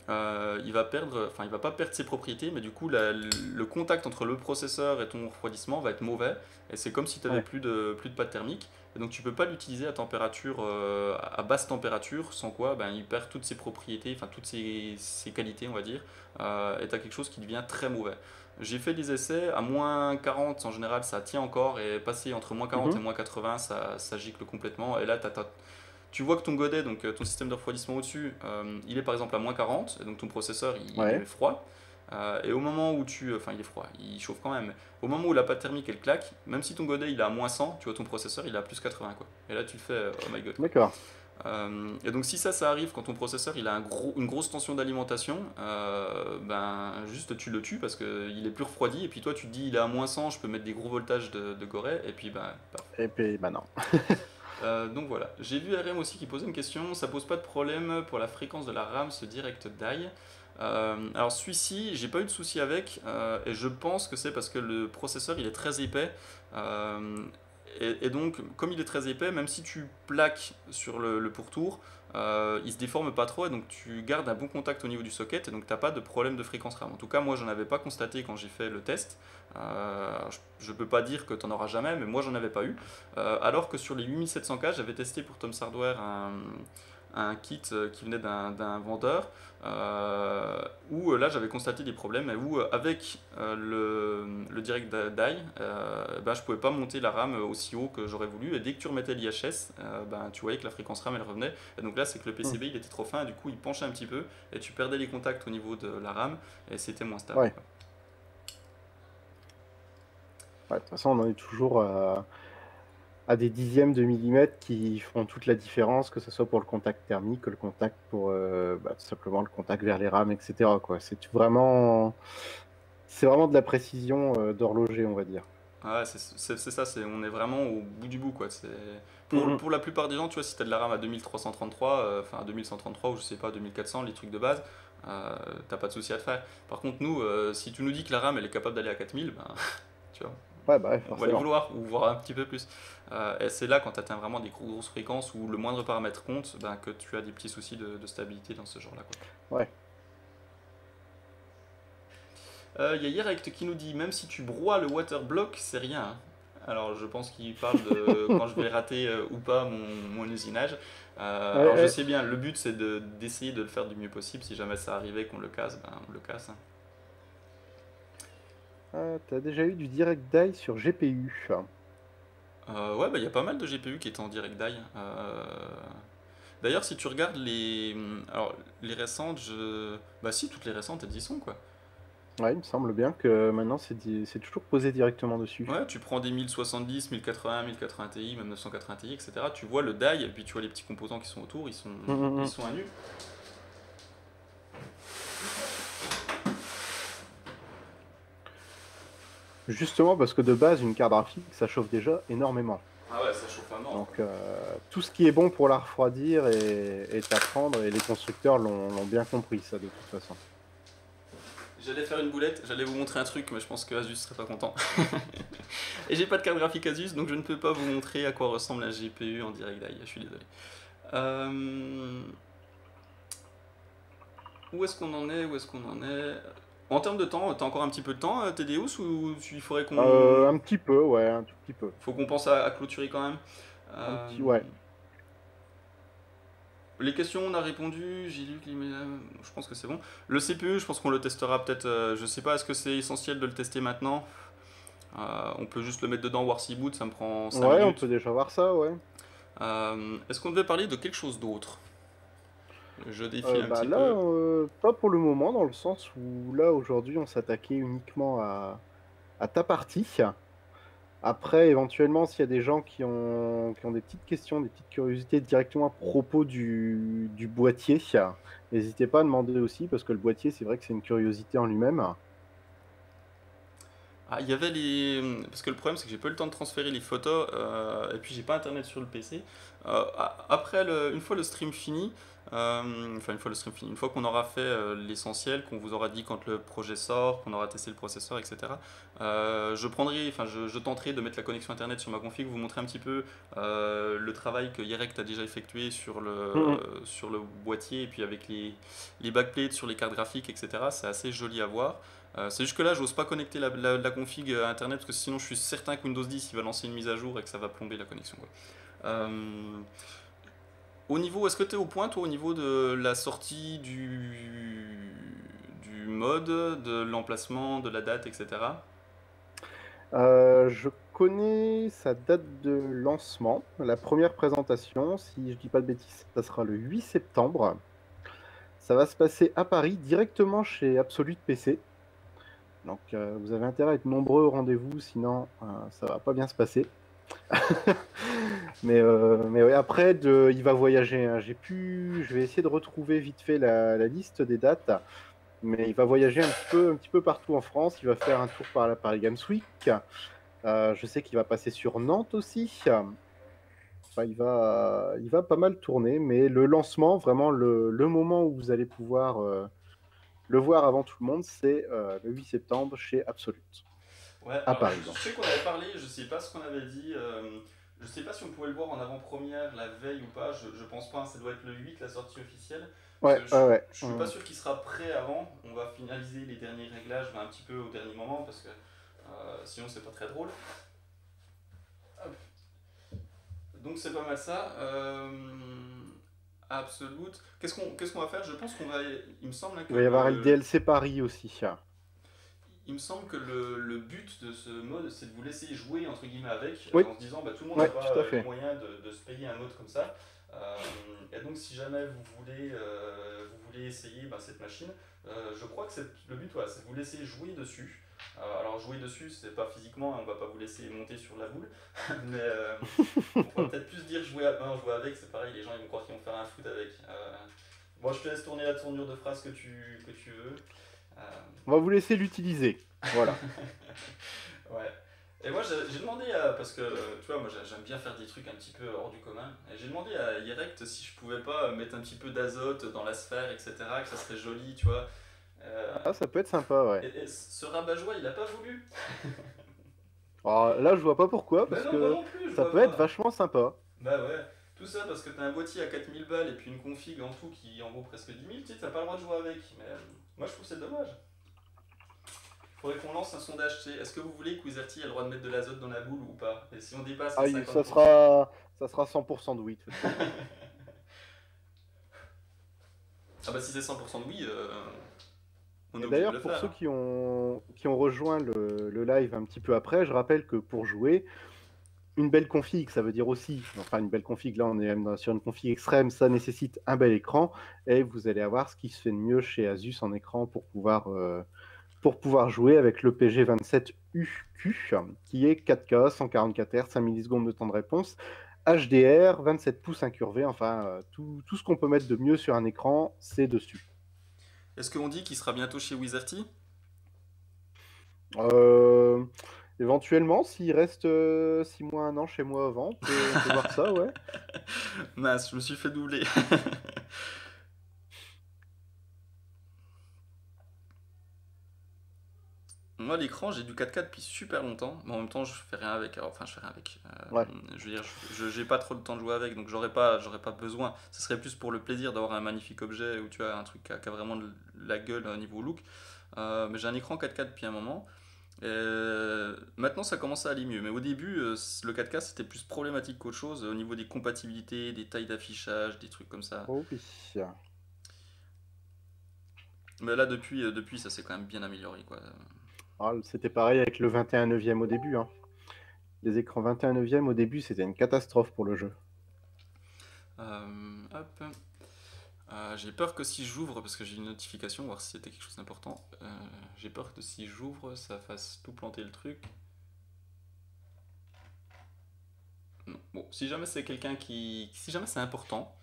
il va perdre, enfin il va pas perdre ses propriétés, mais du coup le contact entre le processeur et ton refroidissement va être mauvais, et c'est comme si tu n'avais Ouais. plus de pâte thermique, et donc tu peux pas l'utiliser à température, à basse température, sans quoi il perd toutes ses propriétés, enfin toutes ses qualités on va dire, et tu as quelque chose qui devient très mauvais. J'ai fait des essais à moins 40, en général ça tient encore, et passer entre moins 40 et Mhm. moins 80, ça gicle complètement, et là tu vois que ton godet, donc ton système de refroidissement au-dessus, il est par exemple à moins 40, et donc ton processeur il est Ouais. froid. Et au moment où enfin il est froid, il chauffe quand même. Au moment où la pâte thermique elle claque, même si ton godet il est à moins 100, tu vois ton processeur il est à plus 80 quoi. Et là tu te fais oh my god quoi. D'accord. Et donc si ça arrive quand ton processeur il a une grosse tension d'alimentation, juste tu le tues parce qu'il est plus refroidi, et puis toi tu te dis il est à moins 100, je peux mettre des gros voltages de Gorée, et puis paf. Et puis, bah non. Donc voilà, j'ai vu RM aussi qui posait une question, ça pose pas de problème pour la fréquence de la RAM ce direct die. Alors celui-ci, j'ai pas eu de souci avec, et je pense que c'est parce que le processeur il est très épais, euh, et donc comme il est très épais, même si tu plaques sur le pourtour, il se déforme pas trop, et donc tu gardes un bon contact au niveau du socket, et donc t'as pas de problème de fréquence RAM. En tout cas moi j'en avais pas constaté quand j'ai fait le test. Je peux pas dire que t'en auras jamais, mais moi j'en avais pas eu. Alors que sur les 8700K, j'avais testé pour Tom's Hardware un kit qui venait d'un vendeur, où là j'avais constaté des problèmes, et où avec le Direct Die, je pouvais pas monter la RAM aussi haut que j'aurais voulu, et dès que tu remettais l'IHS, tu voyais que la fréquence RAM elle revenait, et donc là c'est que le Hmm. PCB il était trop fin, et du coup il penchait un petit peu, et tu perdais les contacts au niveau de la RAM, et c'était moins stable, Ouais. quoi. Ouais, de toute façon, on en est toujours à des dixièmes de millimètres qui font toute la différence, que ce soit pour le contact thermique, que le contact pour tout simplement le contact vers les rames, etc., quoi. C'est vraiment de la précision d'horloger, on va dire. Ouais, c'est ça, on est vraiment au bout du bout, quoi. Mhm. Pour la plupart des gens, tu vois, si t'as de la RAM à 2333, enfin à 2133 ou je sais pas, 2400, les trucs de base, t'as pas de souci à te faire. Par contre, nous, si tu nous dis que la RAM elle est capable d'aller à 4000, tu vois, Ouais, bah ouais, on va les forcément. vouloir, ou voir un petit peu plus. Et c'est là, quand tu atteins vraiment des grosses fréquences où le moindre paramètre compte, que tu as des petits soucis de stabilité dans ce genre-là, quoi. Ouais. Il y a Yerect qui nous dit, même si tu broies le water block, c'est rien, hein. Alors je pense qu'il parle de quand je vais rater ou pas mon usinage. Ouais, Alors je ouais. sais bien, le but c'est d'essayer de le faire du mieux possible. Si jamais ça arrivait qu'on le casse, on le casse, hein. Ah, t'as déjà eu du direct die sur GPU. Ouais, il y a pas mal de GPU qui étaient en direct die. D'ailleurs, si tu regardes alors, les récentes, bah si, toutes les récentes, elles y sont, quoi. Ouais, il me semble bien que maintenant c'est toujours posé directement dessus. Ouais, tu prends des 1070, 1080, 1080 Ti, même 980 Ti, etc. Tu vois le die, et puis tu vois les petits composants qui sont autour, ils Mhm. sont à nu. Justement parce que de base, une carte graphique, ça chauffe déjà énormément. Ah ouais, ça chauffe à mort, quoi. Donc tout ce qui est bon pour la refroidir est à prendre et les constructeurs l'ont bien compris ça de toute façon. J'allais faire une boulette, j'allais vous montrer un truc, mais je pense que Asus serait pas content. Et j'ai pas de carte graphique Asus, donc je ne peux pas vous montrer à quoi ressemble un GPU en direct die, je suis désolé. Euh, Où est-ce qu'on en est? Où est-ce qu'on en est? En termes de temps, t'as encore un petit peu de temps, TDOS, ou il faudrait Un petit peu, ouais, un tout petit peu. faut qu'on pense à clôturer quand même? Un Euh, petit, ouais. les questions, on a répondu. J'ai lu que je pense que c'est bon. Le CPU, je pense qu'on le testera peut-être. Je sais pas, est-ce que c'est essentiel de le tester maintenant? On peut juste le mettre dedans, voir s'il boot, ça me prend 5 Ouais, on peut minutes. déjà voir ça, ouais. Est-ce qu'on devait parler de quelque chose d'autre? Je défile un Bah petit là, peu. pas pour le moment, dans le sens où là, aujourd'hui, on s'attaquait uniquement à ta partie. Après, éventuellement, s'il y a des gens qui ont des petites questions, des petites curiosités directement à propos du boîtier, n'hésitez pas à demander aussi, parce que le boîtier, c'est vrai que c'est une curiosité en lui-même. Ah, il y avait les. Parce que le problème, c'est que j'ai pas eu le temps de transférer les photos, et puis j'ai pas internet sur le PC. Après, une fois le stream fini, enfin, une fois le stream fini, une fois qu'on aura fait l'essentiel, qu'on vous aura dit quand le projet sort, qu'on aura testé le processeur, etc., je prendrai, enfin, je tenterai de mettre la connexion internet sur ma config, vous montrer un petit peu le travail que Yerect a déjà effectué Mhm. sur le boîtier, et puis avec les backplates sur les cartes graphiques, etc. C'est assez joli à voir. C'est juste que là, j'ose pas connecter la config à internet parce que sinon, je suis certain que Windows 10 il va lancer une mise à jour et que ça va plomber la connexion, quoi. Euh, Au niveau, est-ce que tu es au point, toi, au niveau de la sortie du mode, de l'emplacement, de la date, etc. Je connais sa date de lancement. La première présentation, si je dis pas de bêtises, ça sera le 8 septembre. Ça va se passer à Paris, directement chez Absolute PC. Donc, vous avez intérêt à être nombreux au rendez-vous, sinon ça va pas bien se passer. Mais ouais, après, il va voyager, hein. Je vais essayer de retrouver vite fait la liste des dates, mais il va voyager un petit peu partout en France. Il va faire un tour par la Paris Games Week. Je sais qu'il va passer sur Nantes aussi. Enfin, il va pas mal tourner, mais le lancement, vraiment le moment où vous allez pouvoir le voir avant tout le monde, c'est le 8 septembre chez Absolute, Ouais, à alors Paris, je donc. sais qu'on avait parlé, je sais pas ce qu'on avait dit, je sais pas si on pouvait le voir en avant-première la veille ou pas, je pense pas, hein, ça doit être le 8 la sortie officielle, parce Ouais, que ouais, ouais. je suis pas sûr qu'il sera prêt avant, on va finaliser les derniers réglages un petit peu au dernier moment, parce que sinon c'est pas très drôle. Hop. Donc c'est pas mal ça. Absolute. Qu'est-ce qu'on va faire? Je pense qu'on va. Il me semble, hein, Il que va y avoir le le, DLC Paris aussi. il me semble que le but de ce mode, c'est de vous laisser jouer entre guillemets avec, Oui, en se disant bah, tout le monde n'a ouais, pas tout à les fait. moyens de se payer un mode comme ça. Euh, et donc si jamais vous voulez essayer bah, cette machine, je crois que le but, voilà, c'est de vous laisser jouer dessus. Alors jouer dessus, c'est pas physiquement, hein, on va pas vous laisser monter sur la boule, mais on va peut-être plus dire jouer à main, jouer avec, c'est pareil, les gens ils vont croire qu'ils vont faire un foot avec. Bon, je te laisse tourner la tournure de phrase que tu veux. Euh, On va vous laisser l'utiliser. Voilà. Ouais. Et moi j'ai demandé parce que tu vois, moi j'aime bien faire des trucs un petit peu hors du commun. Et j'ai demandé à Yerect si je pouvais pas mettre un petit peu d'azote dans la sphère, etc., que ça serait joli, tu vois. Euh, Ah, ça peut être sympa, ouais. et ce rabat-joie, il a pas voulu. Alors, là, je vois pas pourquoi, Mais parce non, moi que non plus, je ça vois peut être pas. vachement sympa. Bah ouais. Tout ça parce que t'as un boîtier à 4000 balles et puis une config en tout qui en vaut presque 10 000, tu sais, t'as pas le droit de jouer avec. Mais moi je trouve que c'est dommage. Faudrait qu'on lance un sondage, tu sais, est-ce que vous voulez que Wizardy ait le droit de mettre de l'azote dans la boule ou pas? Et si on dépasse les Ah, 50%. ça sera 100% de oui, de toute façon. Ah bah si c'est 100% de oui, on est Et obligé de d'ailleurs, le pour faire, ceux hein. qui ont rejoint le live un petit peu après, je rappelle que pour jouer, une belle config, ça veut dire aussi, enfin une belle config, là on est même sur une config extrême, ça nécessite un bel écran, et vous allez avoir ce qui se fait de mieux chez Asus en écran pour pouvoir jouer avec le PG27UQ, qui est 4K, 144 Hz, 5 millisecondes de temps de réponse, HDR, 27 pouces incurvé, enfin tout ce qu'on peut mettre de mieux sur un écran, c'est dessus. Est-ce qu'on dit qu'il sera bientôt chez Wizardy? Euh, Éventuellement, s'il reste 6 mois, un an chez moi avant, on peut voir ça, ouais. Mince, je me suis fait doubler. Moi, l'écran, j'ai du 4K depuis super longtemps, mais en même temps, je fais rien avec. Alors, enfin, je fais rien avec. Ouais. Je veux dire, j'ai pas trop le temps de jouer avec, donc j'aurais pas besoin. Ce serait plus pour le plaisir d'avoir un magnifique objet ou tu as un truc qui a vraiment de la gueule au niveau look. Mais j'ai un écran 4K depuis un moment. Maintenant, ça commence à aller mieux, mais au début, le 4K c'était plus problématique qu'autre chose au niveau des compatibilités, des tailles d'affichage, des trucs comme ça. Oh oui. Mais là, depuis ça s'est quand même bien amélioré, quoi. Ah, c'était pareil avec le 21 neuvième au début, hein. Les écrans 21 neuvième au début, c'était une catastrophe pour le jeu. Hop. J'ai peur que si j'ouvre, parce que j'ai une notification, voir si c'était quelque chose d'important, j'ai peur que si j'ouvre, ça fasse tout planter le truc. Non. Bon, si jamais c'est quelqu'un qui. Si jamais c'est important,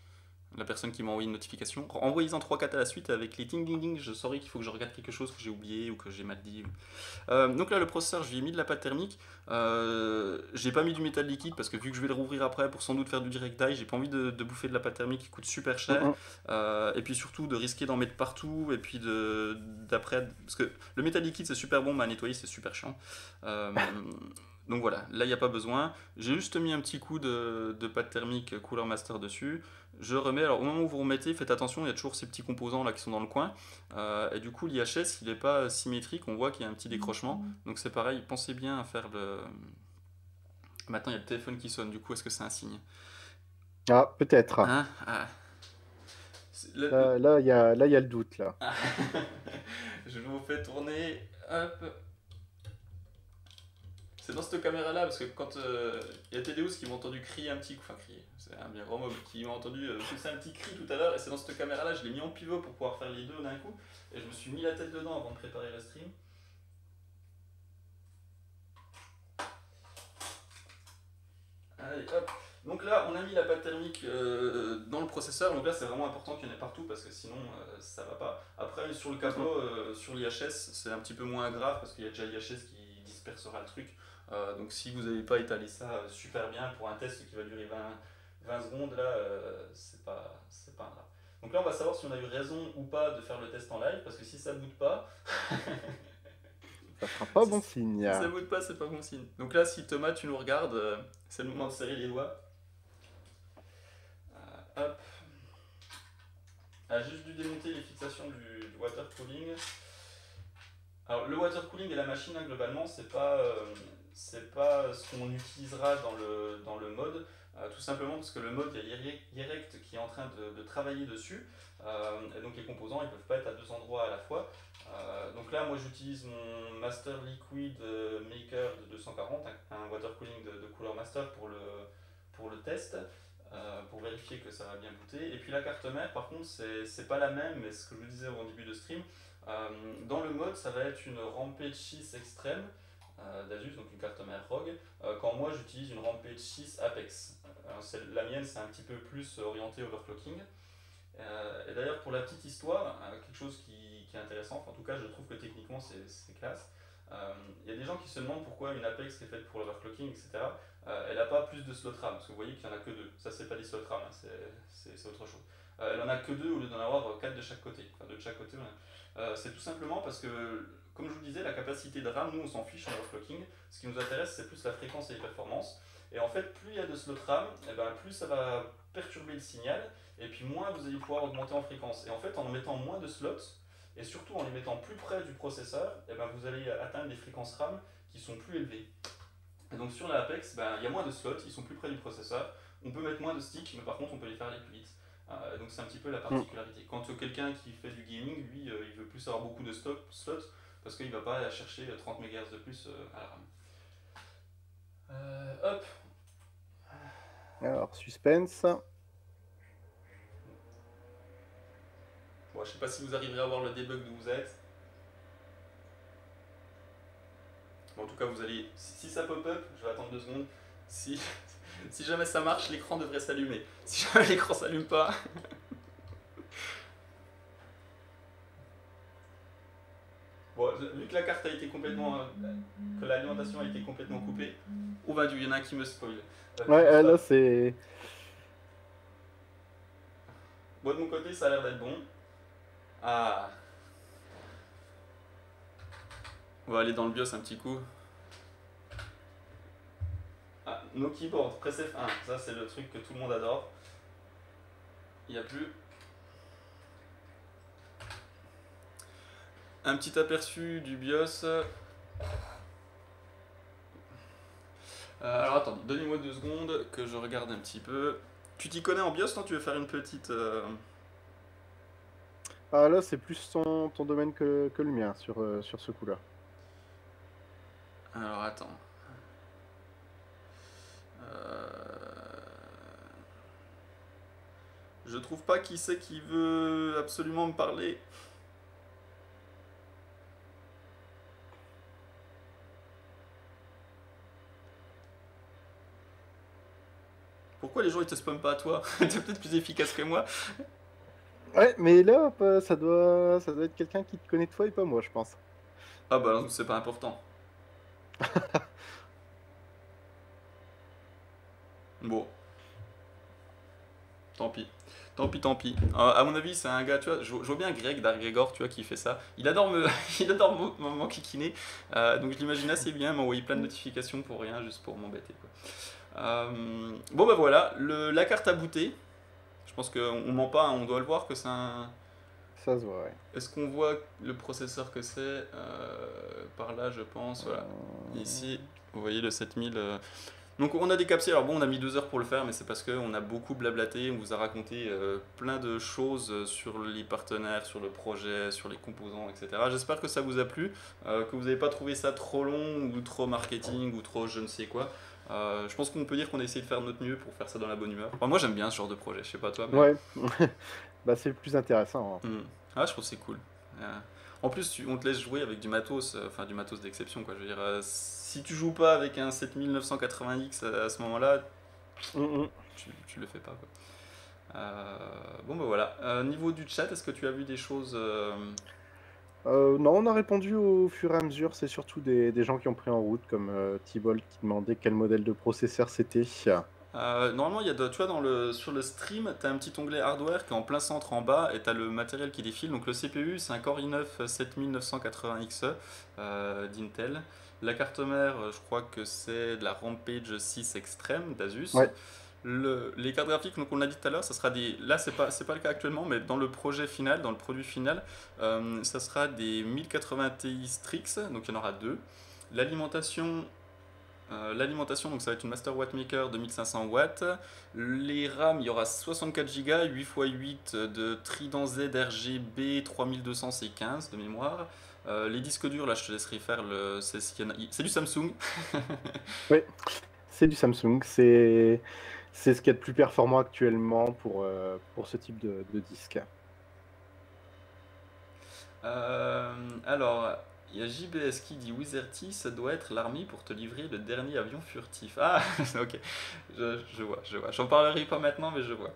la personne qui m'a envoyé une notification, envoyez-en 3-4 à la suite avec les ting ding ding, je saurai qu'il faut que je regarde quelque chose que j'ai oublié ou que j'ai mal dit. Donc là, le processeur, je lui ai mis de la pâte thermique. J'ai pas mis du métal liquide parce que vu que je vais le rouvrir après pour sans doute faire du direct die, j'ai pas envie de bouffer de la pâte thermique qui coûte super cher. Mm, Et puis surtout de risquer d'en mettre partout. Et puis d'après. Parce que le métal liquide c'est super bon, mais à nettoyer c'est super chiant. Euh, donc voilà, là il n'y a pas besoin. J'ai juste mis un petit coup de pâte thermique Cooler Master dessus. Je remets, alors au moment où vous remettez, faites attention, il y a toujours ces petits composants là qui sont dans le coin. Et du coup, l'IHS, il n'est pas symétrique, on voit qu'il y a un petit décrochement. Donc c'est pareil, pensez bien à faire le. Maintenant, il y a le téléphone qui sonne, du coup, est-ce que c'est un signe? Ah, peut-être. Hein? Ah. Là, il y a le doute, là. Ah. Je vous fais tourner. Hop. C'est dans cette caméra-là, parce que quand il y a Téléus qui m'a entendu crier un petit coup, enfin crier, c'est un bien grand mot, mais qui m'a entendu pousser un petit cri tout à l'heure, et c'est dans cette caméra-là, je l'ai mis en pivot pour pouvoir faire les deux d'un coup, et je me suis mis la tête dedans avant de préparer le stream. Allez, hop. Donc là, on a mis la pâte thermique dans le processeur. Donc là, c'est vraiment important qu'il y en ait partout parce que sinon, ça va pas. Après, sur le capot, sur l'IHS, c'est un petit peu moins grave parce qu'il y a déjà l'IHS qui dispersera le truc. Donc si vous n'avez pas étalé ça super bien pour un test qui va durer 20 secondes, là, c'est pas grave. Donc là, on va savoir si on a eu raison ou pas de faire le test en live parce que si ça ne bouge pas, Ça sera pas si, bon signe. si ça bouge pas, c'est pas bon signe. Donc là, si Thomas, tu nous regardes, c'est le moment de serrer les doigts. Hop. A juste dû démonter les fixations du water cooling. Alors le water cooling et la machine, hein, globalement, c'est pas ce qu'on utilisera dans le mode, tout simplement parce que le mode, il y a Yerect qui est en train de travailler dessus, et donc les composants ils peuvent pas être à deux endroits à la fois. Donc là, moi j'utilise mon Master Liquid Maker de 240, un water cooling de Cooler Master pour le test. Pour vérifier que ça va bien booter. Et puis la carte mère, par contre, c'est pas la même, mais ce que je vous disais au début de stream, dans le mode, ça va être une Rampage 6 extrême d'Asus, donc une carte mère ROG, quand moi j'utilise une Rampage 6 Apex. La mienne, c'est un petit peu plus orienté overclocking. Et d'ailleurs, pour la petite histoire, quelque chose qui est intéressant, enfin, en tout cas, je trouve que techniquement c'est classe. Il y a des gens qui se demandent pourquoi une Apex qui est faite pour l'overclocking, etc., elle n'a pas plus de slot RAM, parce que vous voyez qu'il n'y en a que deux. Ça, c'est pas des slots RAM, hein, c'est autre chose. Elle en a que deux au lieu d'en avoir quatre de chaque côté. Enfin, de chaque côté, c'est tout simplement parce que, comme je vous disais, la capacité de RAM, nous, on s'en fiche en overclocking. Ce qui nous intéresse, c'est plus la fréquence et les performances. Et en fait, plus il y a de slots RAM, et ben, plus ça va perturber le signal, et puis moins vous allez pouvoir augmenter en fréquence. Et en fait, en mettant moins de slots, et surtout en les mettant plus près du processeur, et ben vous allez atteindre des fréquences RAM qui sont plus élevées. Et donc sur la Apex, ben, il y a moins de slots, ils sont plus près du processeur. On peut mettre moins de sticks, mais par contre on peut les faire aller plus vite. Donc c'est un petit peu la Mm. particularité. Quand quelqu'un qui fait du gaming, lui, il veut plus avoir beaucoup de slots parce qu'il ne va pas aller chercher 30 MHz de plus à la RAM. Hop. Alors, suspense. Bon, je sais pas si vous arriverez à voir le debug d'où vous êtes. Bon, en tout cas, vous allez. Si ça pop-up, je vais attendre 2 secondes. Si, si jamais ça marche, l'écran devrait s'allumer. Si jamais l'écran s'allume pas. Bon, vu que la carte a été complètement. Que l'alimentation a été complètement coupée. Oh bah, il y en a un qui me spoil. Ouais, là, c'est. Bon, de mon côté, ça a l'air d'être bon. Ah. On va aller dans le BIOS un petit coup. Ah, no keyboard, press F1. Ça, c'est le truc que tout le monde adore. Il n'y a plus. Un petit aperçu du BIOS. Alors attends, donnez-moi 2 secondes que je regarde un petit peu. Tu t'y connais en BIOS, non? Tu veux faire une petite. Ah là, c'est plus ton domaine que le mien sur ce coup-là. Alors attends. Euh, Je trouve pas qui c'est qui veut absolument me parler. Pourquoi les gens ils te spamment pas à toi? T'es peut-être plus efficace que moi. Ouais, mais là, ça doit être quelqu'un qui te connaît toi et pas moi, je pense. Ah bah non, c'est pas important. Bon, tant pis. Tant pis, tant pis. À mon avis, c'est un gars, tu vois, je vois bien Greg d'Argrégor, tu vois, qui fait ça. Il adore me, il adore m'enquiquiner. Donc je l'imagine assez bien, m'envoyer plein de notifications pour rien, juste pour m'embêter, quoi. Bon bah voilà, la carte à booter. Je pense qu'on ment pas, hein, on doit le voir que c'est un. Ça se voit, ouais. Est-ce qu'on voit le processeur que c'est par là, je pense, voilà. Ici, Euh, vous voyez le 7000. Donc on a décapsulé, alors bon on a mis 2 heures pour le faire mais c'est parce qu'on a beaucoup blablaté, on vous a raconté plein de choses sur les partenaires, sur le projet, sur les composants, etc. J'espère que ça vous a plu, que vous n'avez pas trouvé ça trop long ou trop marketing ou trop je ne sais quoi. Je pense qu'on peut dire qu'on a essayé de faire de notre mieux pour faire ça dans la bonne humeur. Enfin, moi j'aime bien ce genre de projet, je sais pas toi mais... Ouais, bah c'est le plus intéressant, hein. Ah, je trouve que c'est cool. En plus, on te laisse jouer avec du matos, enfin du matos d'exception, quoi. Je veux dire, si tu joues pas avec un 7980X à ce moment-là, Mm, tu le fais pas, quoi. Bon, bah voilà. Niveau du chat, est-ce que tu as vu des choses Non, on a répondu au fur et à mesure. C'est surtout des gens qui ont pris en route, comme Thibault qui demandait quel modèle de processeur c'était. Normalement, tu vois, sur le stream, tu as un petit onglet hardware qui est en plein centre en bas et tu as le matériel qui défile. Donc le CPU, c'est un Core i9 7980XE d'Intel. La carte mère, je crois que c'est de la Rampage 6 Extreme d'Asus. Ouais, Les cartes graphiques, donc on l'a dit tout à l'heure, ça sera des. Là, c'est pas le cas actuellement, mais dans le projet final, dans le produit final, ça sera des 1080 Ti Strix, donc il y en aura deux. L'alimentation, donc ça va être une Master Wattmaker de 1500 watts. Les RAM, il y aura 64 Go, 8x8 de Trident Z RGB 3200 C15 de mémoire. Les disques durs, là, je te laisserai faire c'est du Samsung. ouais, c'est du Samsung. C'est ce qu'il y a de plus performant actuellement pour ce type de disque. Alors, il y a JBS qui dit Wizerty, ça doit être l'armée pour te livrer le dernier avion furtif. Ah, ok, je vois, je vois. J'en parlerai pas maintenant, mais je vois.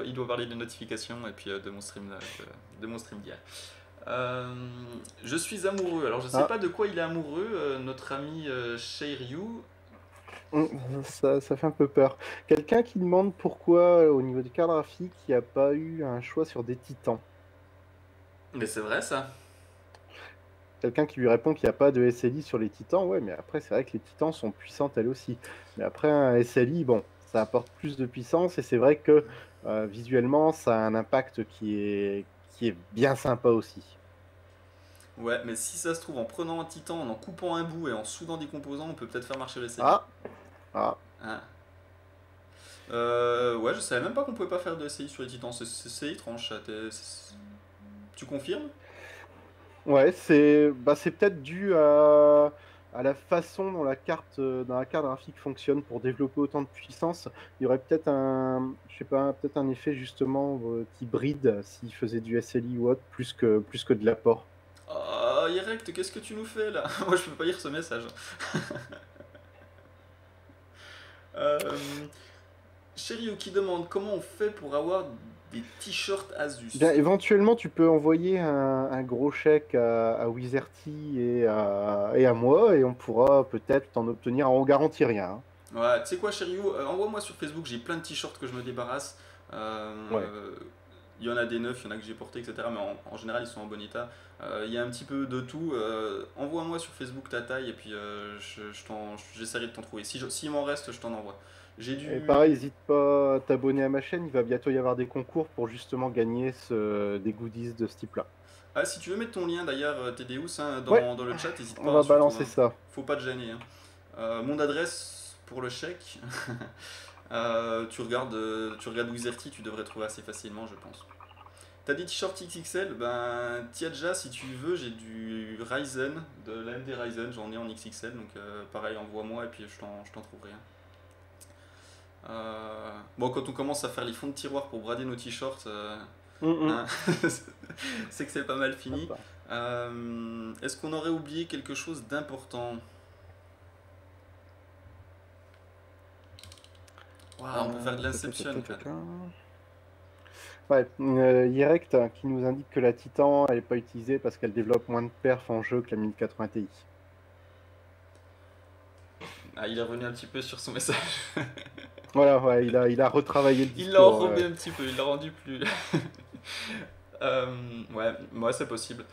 Il doit parler des notifications et puis de mon stream, de mon stream d'hier. Euh, je suis amoureux. Alors, je sais Ah, pas de quoi il est amoureux, notre ami Sheiryu. ça fait un peu peur. Quelqu'un qui demande pourquoi, au niveau des cartes graphiques, il n'y a pas eu un choix sur des titans. Mais c'est vrai ça. Quelqu'un qui lui répond qu'il n'y a pas de SLI sur les titans, ouais, mais après, c'est vrai que les titans sont puissantes elles aussi. Mais après, un SLI, bon, ça apporte plus de puissance et c'est vrai que visuellement, ça a un impact qui est bien sympa aussi. Ouais, mais si ça se trouve, en prenant un titan, en coupant un bout et en soudant des composants, on peut peut-être faire marcher le SLI. Ah, ah, Hein. Ouais, je savais même pas qu'on pouvait pas faire de SI sur les titans, c'est étrange ça. Tu confirmes? ouais, c'est peut-être dû à la façon dont la carte graphique fonctionne pour développer autant de puissance. Il y aurait peut-être je sais pas, peut-être un effet justement qui bride s'il faisait du SLI ou autre plus que de l'apport. Oh, Yerect, qu'est-ce que tu nous fais là? Moi je peux pas lire ce message. Euh, Chérie qui demande comment on fait pour avoir des t-shirts Bien, Asus. éventuellement, tu peux envoyer un gros chèque à Wizerty et à moi, et on pourra peut-être t'en obtenir. On garantit rien, hein. Ouais, tu sais quoi, Chérie, envoie-moi sur Facebook, j'ai plein de t-shirts que je me débarrasse. Ouais. Il y en a des neufs, il y en a que j'ai portés, etc. Mais en général, ils sont en bon état. Il y a un petit peu de tout. Envoie-moi sur Facebook ta taille et puis j'essaierai de t'en trouver. S'il m'en reste, je t'en envoie. J'ai Et du. pareil, n'hésite pas à t'abonner à ma chaîne. Il va bientôt y avoir des concours pour justement gagner des goodies de ce type-là. Ah, si tu veux mettre ton lien d'ailleurs, Tedeus, hein, Ouais, dans le chat, n'hésite on pas, hein, va surtout. balancer Hein. ça. Faut pas te gêner. Hein. Mon adresse pour le chèque, tu regardes Wizerty, tu devrais trouver assez facilement, je pense. T'as des t-shirts XXL, ben t'y as déjà si tu veux, j'ai du Ryzen, de l'AMD Ryzen, j'en ai en XXL, donc pareil, envoie-moi et puis je t'en trouverai un. Bon, quand on commence à faire les fonds de tiroir pour brader nos t-shirts, hein, c'est que c'est pas mal fini. Hop. Est-ce qu'on aurait oublié quelque chose d'important? Waouh, on peut faire de l'Inception. Ouais, Yerect qui nous indique que la Titan elle n'est pas utilisée parce qu'elle développe moins de perf en jeu que la 1080 Ti. Ah, il est revenu un petit peu sur son message. Voilà, ouais, il a retravaillé le Il l'a discours. enrobé un petit peu, il l'a rendu plus. Ouais, c'est possible.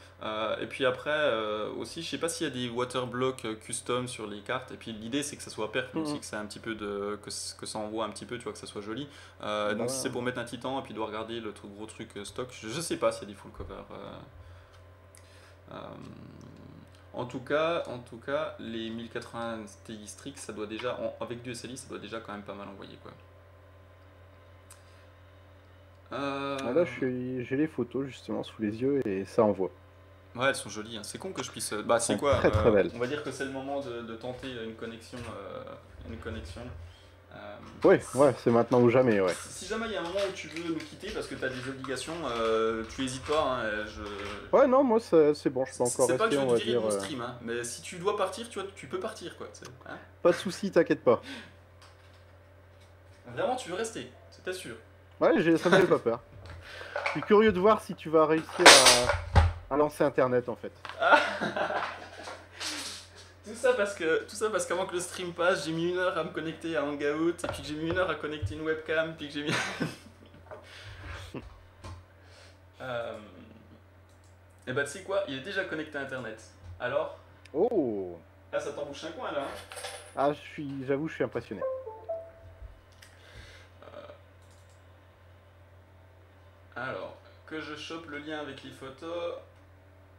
Et puis après, aussi, je sais pas s'il y a des waterblocks custom sur les cartes. Et puis l'idée, c'est que ça soit perf, mais aussi que ça un petit peu que ça envoie un petit peu, tu vois, que ça soit joli. Donc si c'est pour mettre un titan et puis doit regarder le gros truc stock, je sais pas s'il y a des full cover. En tout cas, les 1080 Ti Strix, ça doit déjà, avec du SLI, ça doit déjà quand même pas mal envoyer, quoi. Là, j'ai les photos justement sous les yeux et ça envoie. Ouais, elles sont jolies, hein. C'est con que je puisse. Bah, c'est Elles sont quoi très très belles. On va dire que c'est le moment de tenter une connexion. Une connexion. Ouais, c'est maintenant ou jamais, ouais. Si jamais il y a un moment où tu veux nous quitter parce que tu as des obligations, tu hésites pas. Hein, Ouais, non, moi c'est bon, je peux encore c'est pas que rester, je on veux va te virer de dire. mon stream, hein, mais si tu dois partir, tu vois, tu peux partir, quoi. Hein. Pas de soucis, t'inquiète pas. Vraiment, tu veux rester, c'est sûr. Ouais, ça me fait pas peur. Je suis curieux de voir si tu vas réussir à lancer Internet en fait. Tout ça parce qu'avant que le stream passe, j'ai mis 1 heure à me connecter à Hangout, et puis que j'ai mis 1 heure à connecter une webcam, puis que j'ai mis. Et bah tu sais quoi, il est déjà connecté à Internet. Alors? Oh! Ah, ça t'embouche un coin là, hein. Ah, j'avoue, je suis impressionné. Alors, que je chope le lien avec les photos.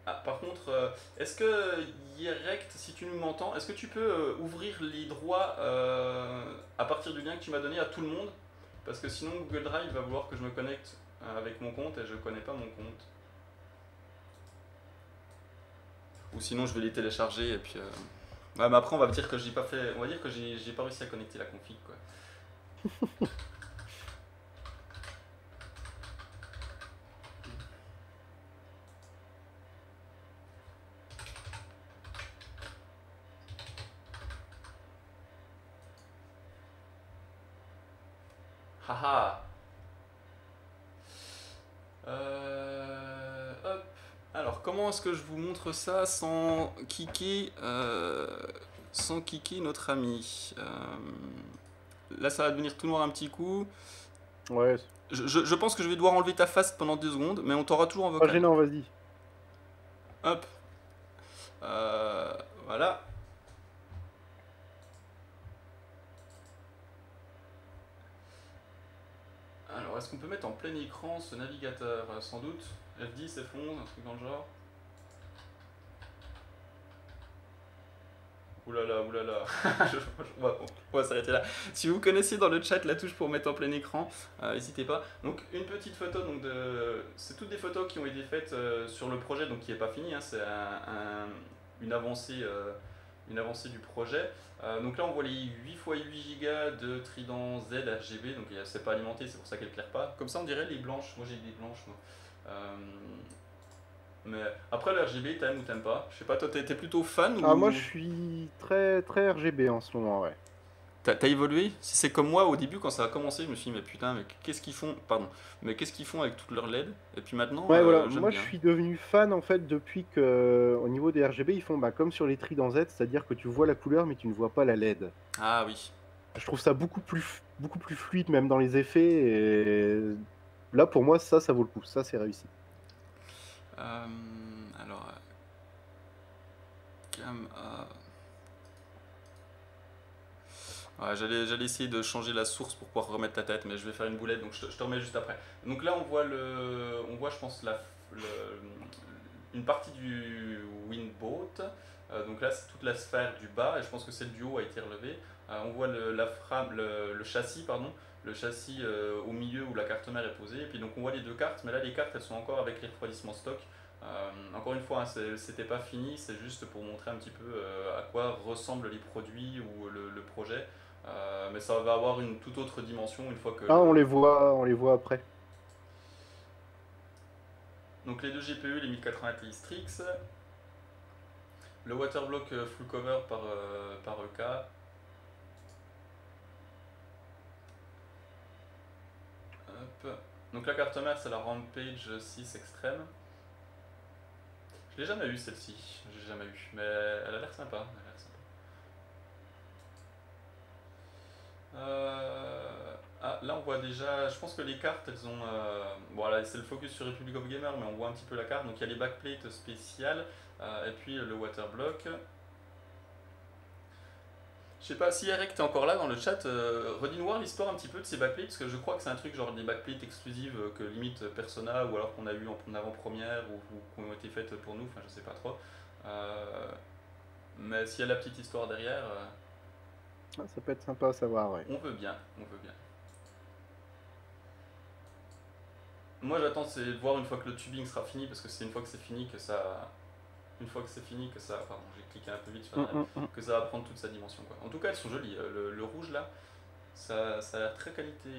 Ah, par contre, est-ce que Yerect, si tu nous m'entends, est-ce que tu peux ouvrir les droits à partir du lien que tu m'as donné à tout le monde? Parce que sinon Google Drive va vouloir que je me connecte avec mon compte et je connais pas mon compte. Ou sinon je vais les télécharger et puis. Ouais, mais après on va dire que j'ai pas fait. On va dire que j'ai pas réussi à connecter la config, quoi. Haha. Hop. Alors, comment est-ce que je vous montre ça sans kicker notre ami? Là, ça va devenir tout noir un petit coup. Ouais. Je pense que je vais devoir enlever ta face pendant 2 secondes, mais on t'aura toujours en Pas vocal. gênant, vas-y. Hop. Voilà. Alors, est-ce qu'on peut mettre en plein écran ce navigateur? Sans doute. F10, F11, un truc dans le genre. Oulala, oulala. On va s'arrêter là. Si vous connaissez dans le chat la touche pour mettre en plein écran, n'hésitez pas. Donc, une petite photo. C'est toutes des photos qui ont été faites sur le projet, donc qui n'est pas fini. Hein, c'est une avancée du projet. Donc là, on voit les 8x8 Go de Trident Z RGB. Donc, c'est pas alimenté, c'est pour ça qu'elle ne éclaire pas. Comme ça, on dirait les blanches. Moi, j'ai des blanches. Mais après, le RGB, t'aimes ou t'aimes pas? Je sais pas, toi, t'es plutôt fan ou... Ah, moi je suis très très RGB en ce moment, ouais. T'as évolué? Si c'est comme moi, au début, quand ça a commencé, je me suis dit, mais putain, mais qu'est-ce qu'ils font? Pardon. Mais qu'est-ce qu'ils font avec toutes leurs LED? Et puis maintenant, Ouais, voilà. j'aime Moi bien. je suis devenu fan en fait depuis que, au niveau des RGB, ils font comme sur les Trident Z, c'est-à-dire que tu vois la couleur mais tu ne vois pas la LED. Ah oui. Je trouve ça beaucoup plus fluide même dans les effets et là pour moi ça vaut le coup, ça c'est réussi. Alors, cam ouais, j'allais essayer de changer la source pour pouvoir remettre ta tête, mais je vais faire une boulette, donc je te remets juste après. Donc là, on voit, je pense, une partie du Windboat. Donc là, c'est toute la sphère du bas, et je pense que celle du haut a été relevée. On voit le châssis, pardon, le châssis au milieu où la carte mère est posée. Et puis donc on voit les deux cartes, mais là les cartes elles sont encore avec les refroidissements stock. Encore une fois, hein, c'était pas fini, c'est juste pour montrer un petit peu à quoi ressemblent les produits ou le projet. Mais ça va avoir une toute autre dimension une fois que Ah, on les voit après. Donc les deux GPU, les 1080 Ti Strix, le waterblock full cover par EK. Hop. Donc la carte mère c'est la Rampage 6 Extreme. Je l'ai jamais eu celle-ci, j'ai jamais eu, mais elle a l'air sympa. Elle a l'air sympa. Ah, là on voit déjà, je pense que les cartes elles ont. Bon là c'est le focus sur Republic of Gamers, mais on voit un petit peu la carte. Donc il y a les backplates spéciales et puis le waterblock. Je sais pas si Eric t'es encore là dans le chat, redis-nous l'histoire un petit peu de ces backplates, parce que je crois que c'est un truc genre des backplates exclusives que limite Persona, ou alors qu'on a eu en avant-première, ou qui ont été faites pour nous, enfin je sais pas trop. Mais s'il y a la petite histoire derrière, Ah, ça peut être sympa à savoir, ouais. on veut bien, on veut bien. Moi j'attends c'est de voir une fois que le tubing sera fini, parce que c'est une fois que c'est fini que ça... Une fois que c'est fini, que ça... Pardon, j'ai cliqué un peu vite sur que ça va prendre toute sa dimension, quoi. En tout cas elles sont jolies, le rouge là, ça a l'air très qualité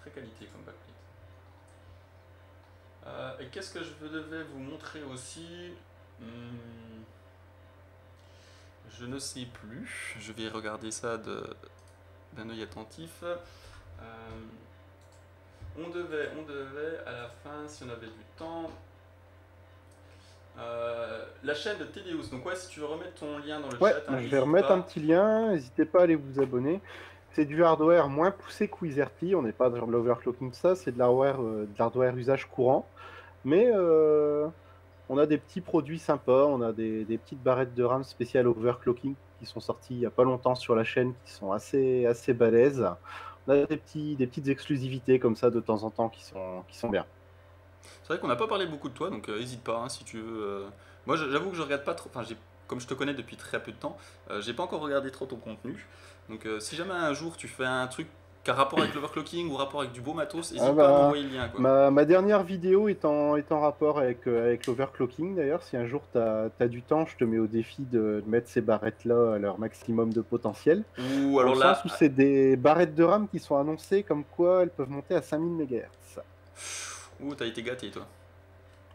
comme backplate. Et qu'est-ce que je devais vous montrer aussi? Je ne sais plus. Je vais regarder ça d'un œil attentif. On devait à la fin, si on avait du temps, la chaîne de Tedeus. Donc ouais, si tu veux remettre ton lien dans le Ouais, chat, hein, je vais remettre un petit lien, n'hésitez pas à aller vous abonner. C'est du hardware moins poussé que Wizardry, on n'est pas dans l'overclocking ça, c'est de l'hardware usage courant. Mais on a des petits produits sympas, on a des petites barrettes de RAM spéciales overclocking qui sont sorties il n'y a pas longtemps sur la chaîne, qui sont assez balèzes. On a des petites exclusivités comme ça de temps en temps qui sont bien. C'est vrai qu'on n'a pas parlé beaucoup de toi, donc n'hésite pas hein, si tu veux. Moi j'avoue que je regarde pas trop, enfin comme je te connais depuis très peu de temps, j'ai pas encore regardé trop ton contenu. Donc si jamais un jour tu fais un truc qui a rapport avec l'overclocking ou rapport avec du beau matos, Ah n'hésite pas à bah, m'envoyer le lien quoi. ma dernière vidéo est en rapport avec l'overclocking d'ailleurs. Si un jour tu as du temps, je te mets au défi de mettre ces barrettes-là à leur maximum de potentiel. Ou Dans alors le sens là, où c'est des barrettes de RAM qui sont annoncées comme quoi elles peuvent monter à 5000 MHz. ouh, t'as été gâté toi.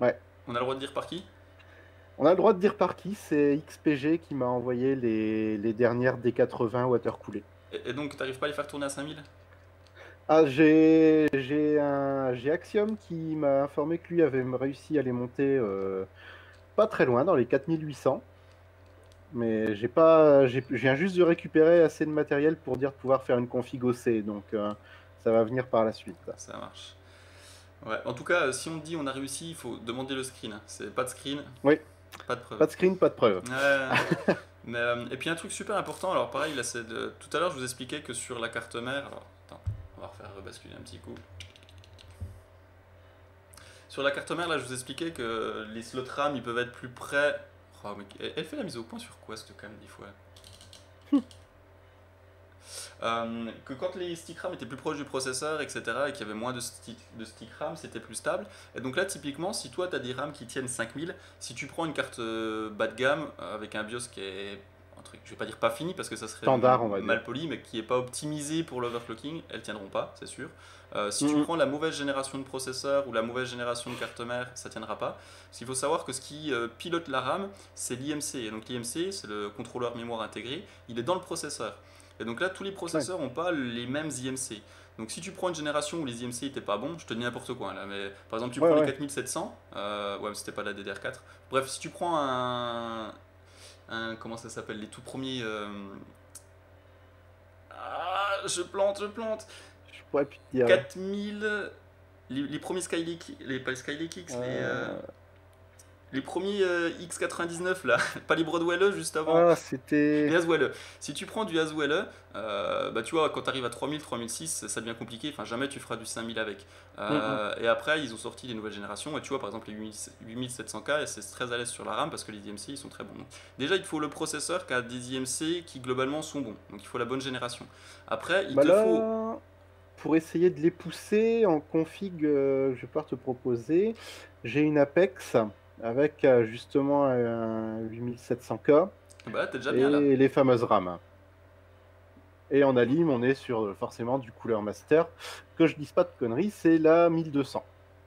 Ouais. On a le droit de dire par qui? On a le droit de dire par qui, c'est XPG qui m'a envoyé les dernières D80 watercoolées. Et donc t'arrives pas à les faire tourner à 5000? Ah, j'ai Axiom qui m'a informé que lui avait réussi à les monter pas très loin, dans les 4800. Mais je viens juste de récupérer assez de matériel pour dire pouvoir faire une config OC, donc ça va venir par la suite. Ça marche. Ouais, en tout cas, si on te dit on a réussi, il faut demander le screen. Hein. C'est pas de screen, Oui, pas de preuve. pas de screen, pas de preuve. Mais, et puis un truc super important, alors pareil, là, tout à l'heure je vous expliquais que sur la carte mère, alors attends, on va refaire rebasculer un petit coup. Sur la carte mère, là, je vous expliquais que les slots RAM, ils peuvent être plus près. Oh, mais elle fait la mise au point sur quoi, cette cam, des fois que quand les stick RAM étaient plus proches du processeur, etc., et qu'il y avait moins de stick RAM, c'était plus stable. Et donc là, typiquement, si toi, tu as des RAM qui tiennent 5000, si tu prends une carte bas de gamme, avec un BIOS qui est, un truc, je vais pas dire pas fini, parce que ça serait Standard, on va mal dire. poli, mais qui est pas optimisé pour l'overclocking, elles tiendront pas, c'est sûr. Si tu prends la mauvaise génération de processeur ou la mauvaise génération de carte mère, ça tiendra pas. Parce qu'il faut savoir que ce qui pilote la RAM, c'est l'IMC. Et donc l'IMC, c'est le contrôleur mémoire intégré, il est dans le processeur. Et donc là, tous les processeurs n'ont pas les mêmes IMC. Donc si tu prends une génération où les IMC n'étaient pas bons, je te dis n'importe quoi là, mais par exemple tu prends les 4700, ouais mais c'était pas la DDR4. Bref, si tu prends comment ça s'appelle, les tout premiers... Ah, je plante. Je pourrais plus te dire. 4000... Les premiers Skylake X, Les premiers X99 là, pas les Broadwell juste avant, Ah, les c'était. Haswell. Si tu prends du Haswell, bah tu vois, quand tu arrives à 3000, 3006, ça devient compliqué. Enfin, jamais tu feras du 5000 avec. Mm, Et après, ils ont sorti des nouvelles générations. Et tu vois, par exemple, les 8700K, et c'est très à l'aise sur la RAM parce que les IMC ils sont très bons. Donc, déjà, il te faut le processeur qui a des IMC qui globalement sont bons. Donc, il faut la bonne génération. Après, il Bah te faut. là, pour essayer de les pousser en config, je vais pouvoir te proposer. J'ai une Apex avec justement un 8700K Bah, t'es déjà bien là. et les fameuses RAM. Et en alim, on est sur forcément du Cooler Master. Que je dise pas de conneries, c'est la 1200.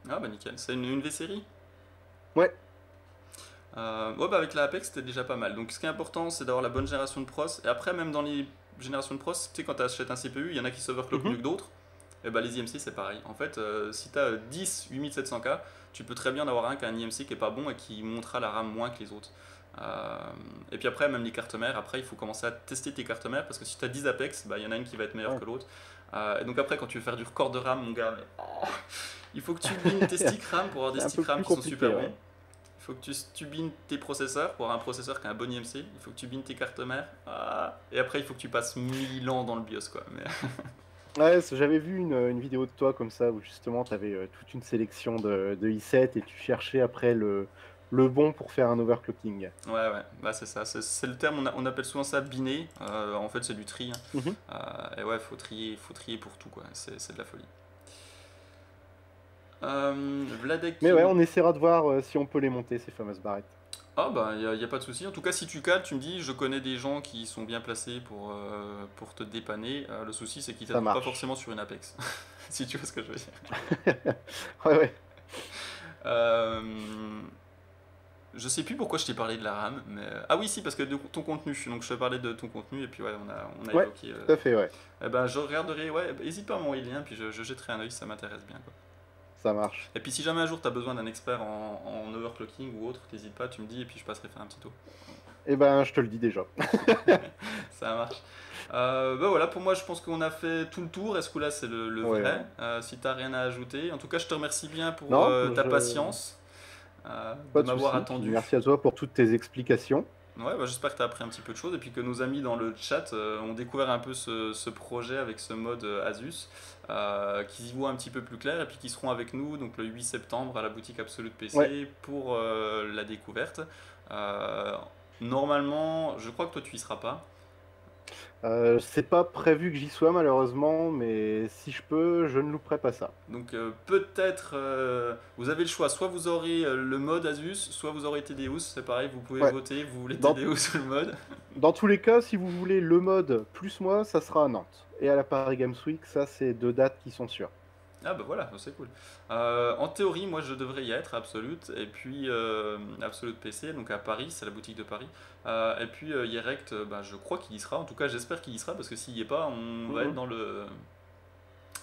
Ah, bah nickel. C'est une V-série. Ouais. Ouais, bah avec la Apex, c'était déjà pas mal. Donc ce qui est important, c'est d'avoir la bonne génération de pros. Et après, même dans les générations de pros, tu sais, quand tu achètes un CPU, il y en a qui s'overclock mieux Mhm. que d'autres. Et bah les IMC, c'est pareil. En fait, si tu as 10 8700K, tu peux très bien en avoir un qui a un IMC qui est pas bon et qui montera la RAM moins que les autres. Euh, et puis après, même les cartes mères, après, il faut commencer à tester tes cartes mères parce que si tu as 10 Apex, bah, il y en a une qui va être meilleure Ouais. que l'autre. Et donc après, quand tu veux faire du record de RAM, mon gars, il faut que tu bines tes sticks RAM pour avoir des C'est un sticks peu RAM plus qui sont super compliqué, bons. ouais. Il faut que tu bines tes processeurs pour avoir un processeur qui a un bon IMC. Il faut que tu bines tes cartes mères. Et après, il faut que tu passes 1000 ans dans le BIOS, quoi. Mais... Ouais, j'avais vu une vidéo de toi comme ça où justement tu avais toute une sélection de i7 et tu cherchais après le bon pour faire un overclocking. Ouais, ouais, bah, c'est ça. C'est le terme, on appelle souvent ça biner. En fait, c'est du tri, hein. Mhm. Et ouais, faut trier pour tout, quoi. C'est de la folie. Vladek Mais qui ouais, nous. on essaiera de voir si on peut les monter, ces fameuses barrettes. Ah, bah, y a pas de souci. En tout cas, si tu cales, tu me dis, je connais des gens qui sont bien placés pour te dépanner. Le souci, c'est qu'ils Ça t'aideront pas marche. forcément sur une Apex. Si tu vois ce que je veux dire. Ouais, ouais. Euh, Je sais plus pourquoi je t'ai parlé de la RAM, mais ah oui si parce que de ton contenu. Donc je te parlais de ton contenu et puis ouais on a Ouais, évoqué. tout à fait, ouais. Eh ben je regarderai, ouais, hésite pas à m'envoyer le lien puis je jetterai un œil si ça m'intéresse bien quoi. Ça marche. Et puis si jamais un jour tu as besoin d'un expert en overclocking ou autre, n'hésite pas, tu me dis et puis je passerai faire un petit tour. Eh ben, je te le dis déjà. Ça marche. Bah voilà, pour moi je pense qu'on a fait tout le tour. Est-ce que là c'est le Ouais, vrai? ouais. Si t'as rien à ajouter, en tout cas je te remercie bien pour Non, ta patience, de pas de m'avoir souci. Puis attendu. merci à toi pour toutes tes explications. Ouais, bah, j'espère que tu as appris un petit peu de choses et puis que nos amis dans le chat ont découvert un peu ce projet avec ce mode Asus, qu'ils y voient un petit peu plus clair et puis qui seront avec nous donc le 8 septembre à la boutique Absolute Ouais. PC pour la découverte. Euh, Normalement, je crois que toi tu y seras pas. C'est pas prévu que j'y sois malheureusement, mais si je peux, je ne louperai pas ça. Donc peut-être vous avez le choix, soit vous aurez le mode Asus, soit vous aurez TDeus, c'est pareil, vous pouvez Ouais. voter, vous voulez Dans, TDeus ou le mode. dans tous les cas, si vous voulez le mode plus moi, ça sera à Nantes. Et à la Paris Games Week, ça c'est deux dates qui sont sûres. Ah bah voilà, c'est cool. En théorie, moi je devrais y être, Absolute, et puis Absolute PC, donc à Paris, c'est la boutique de Paris. Et puis Yerect, bah, je crois qu'il y sera, en tout cas j'espère qu'il y sera, parce que s'il y est pas, on va être Mhm. dans le...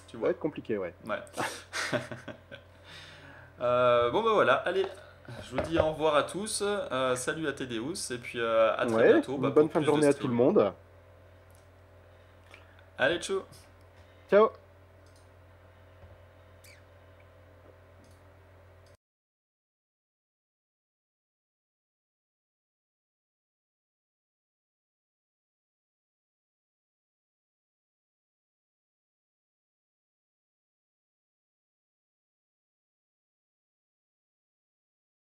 Tu Ça va vois. être compliqué, ouais. Ouais. Bon bah voilà, allez, je vous dis au revoir à tous, salut à Tedeus, et puis à très Ouais, bientôt bah, une pour bonne fin de plus de journée à tout le stream. monde. Allez, ciao. Ciao!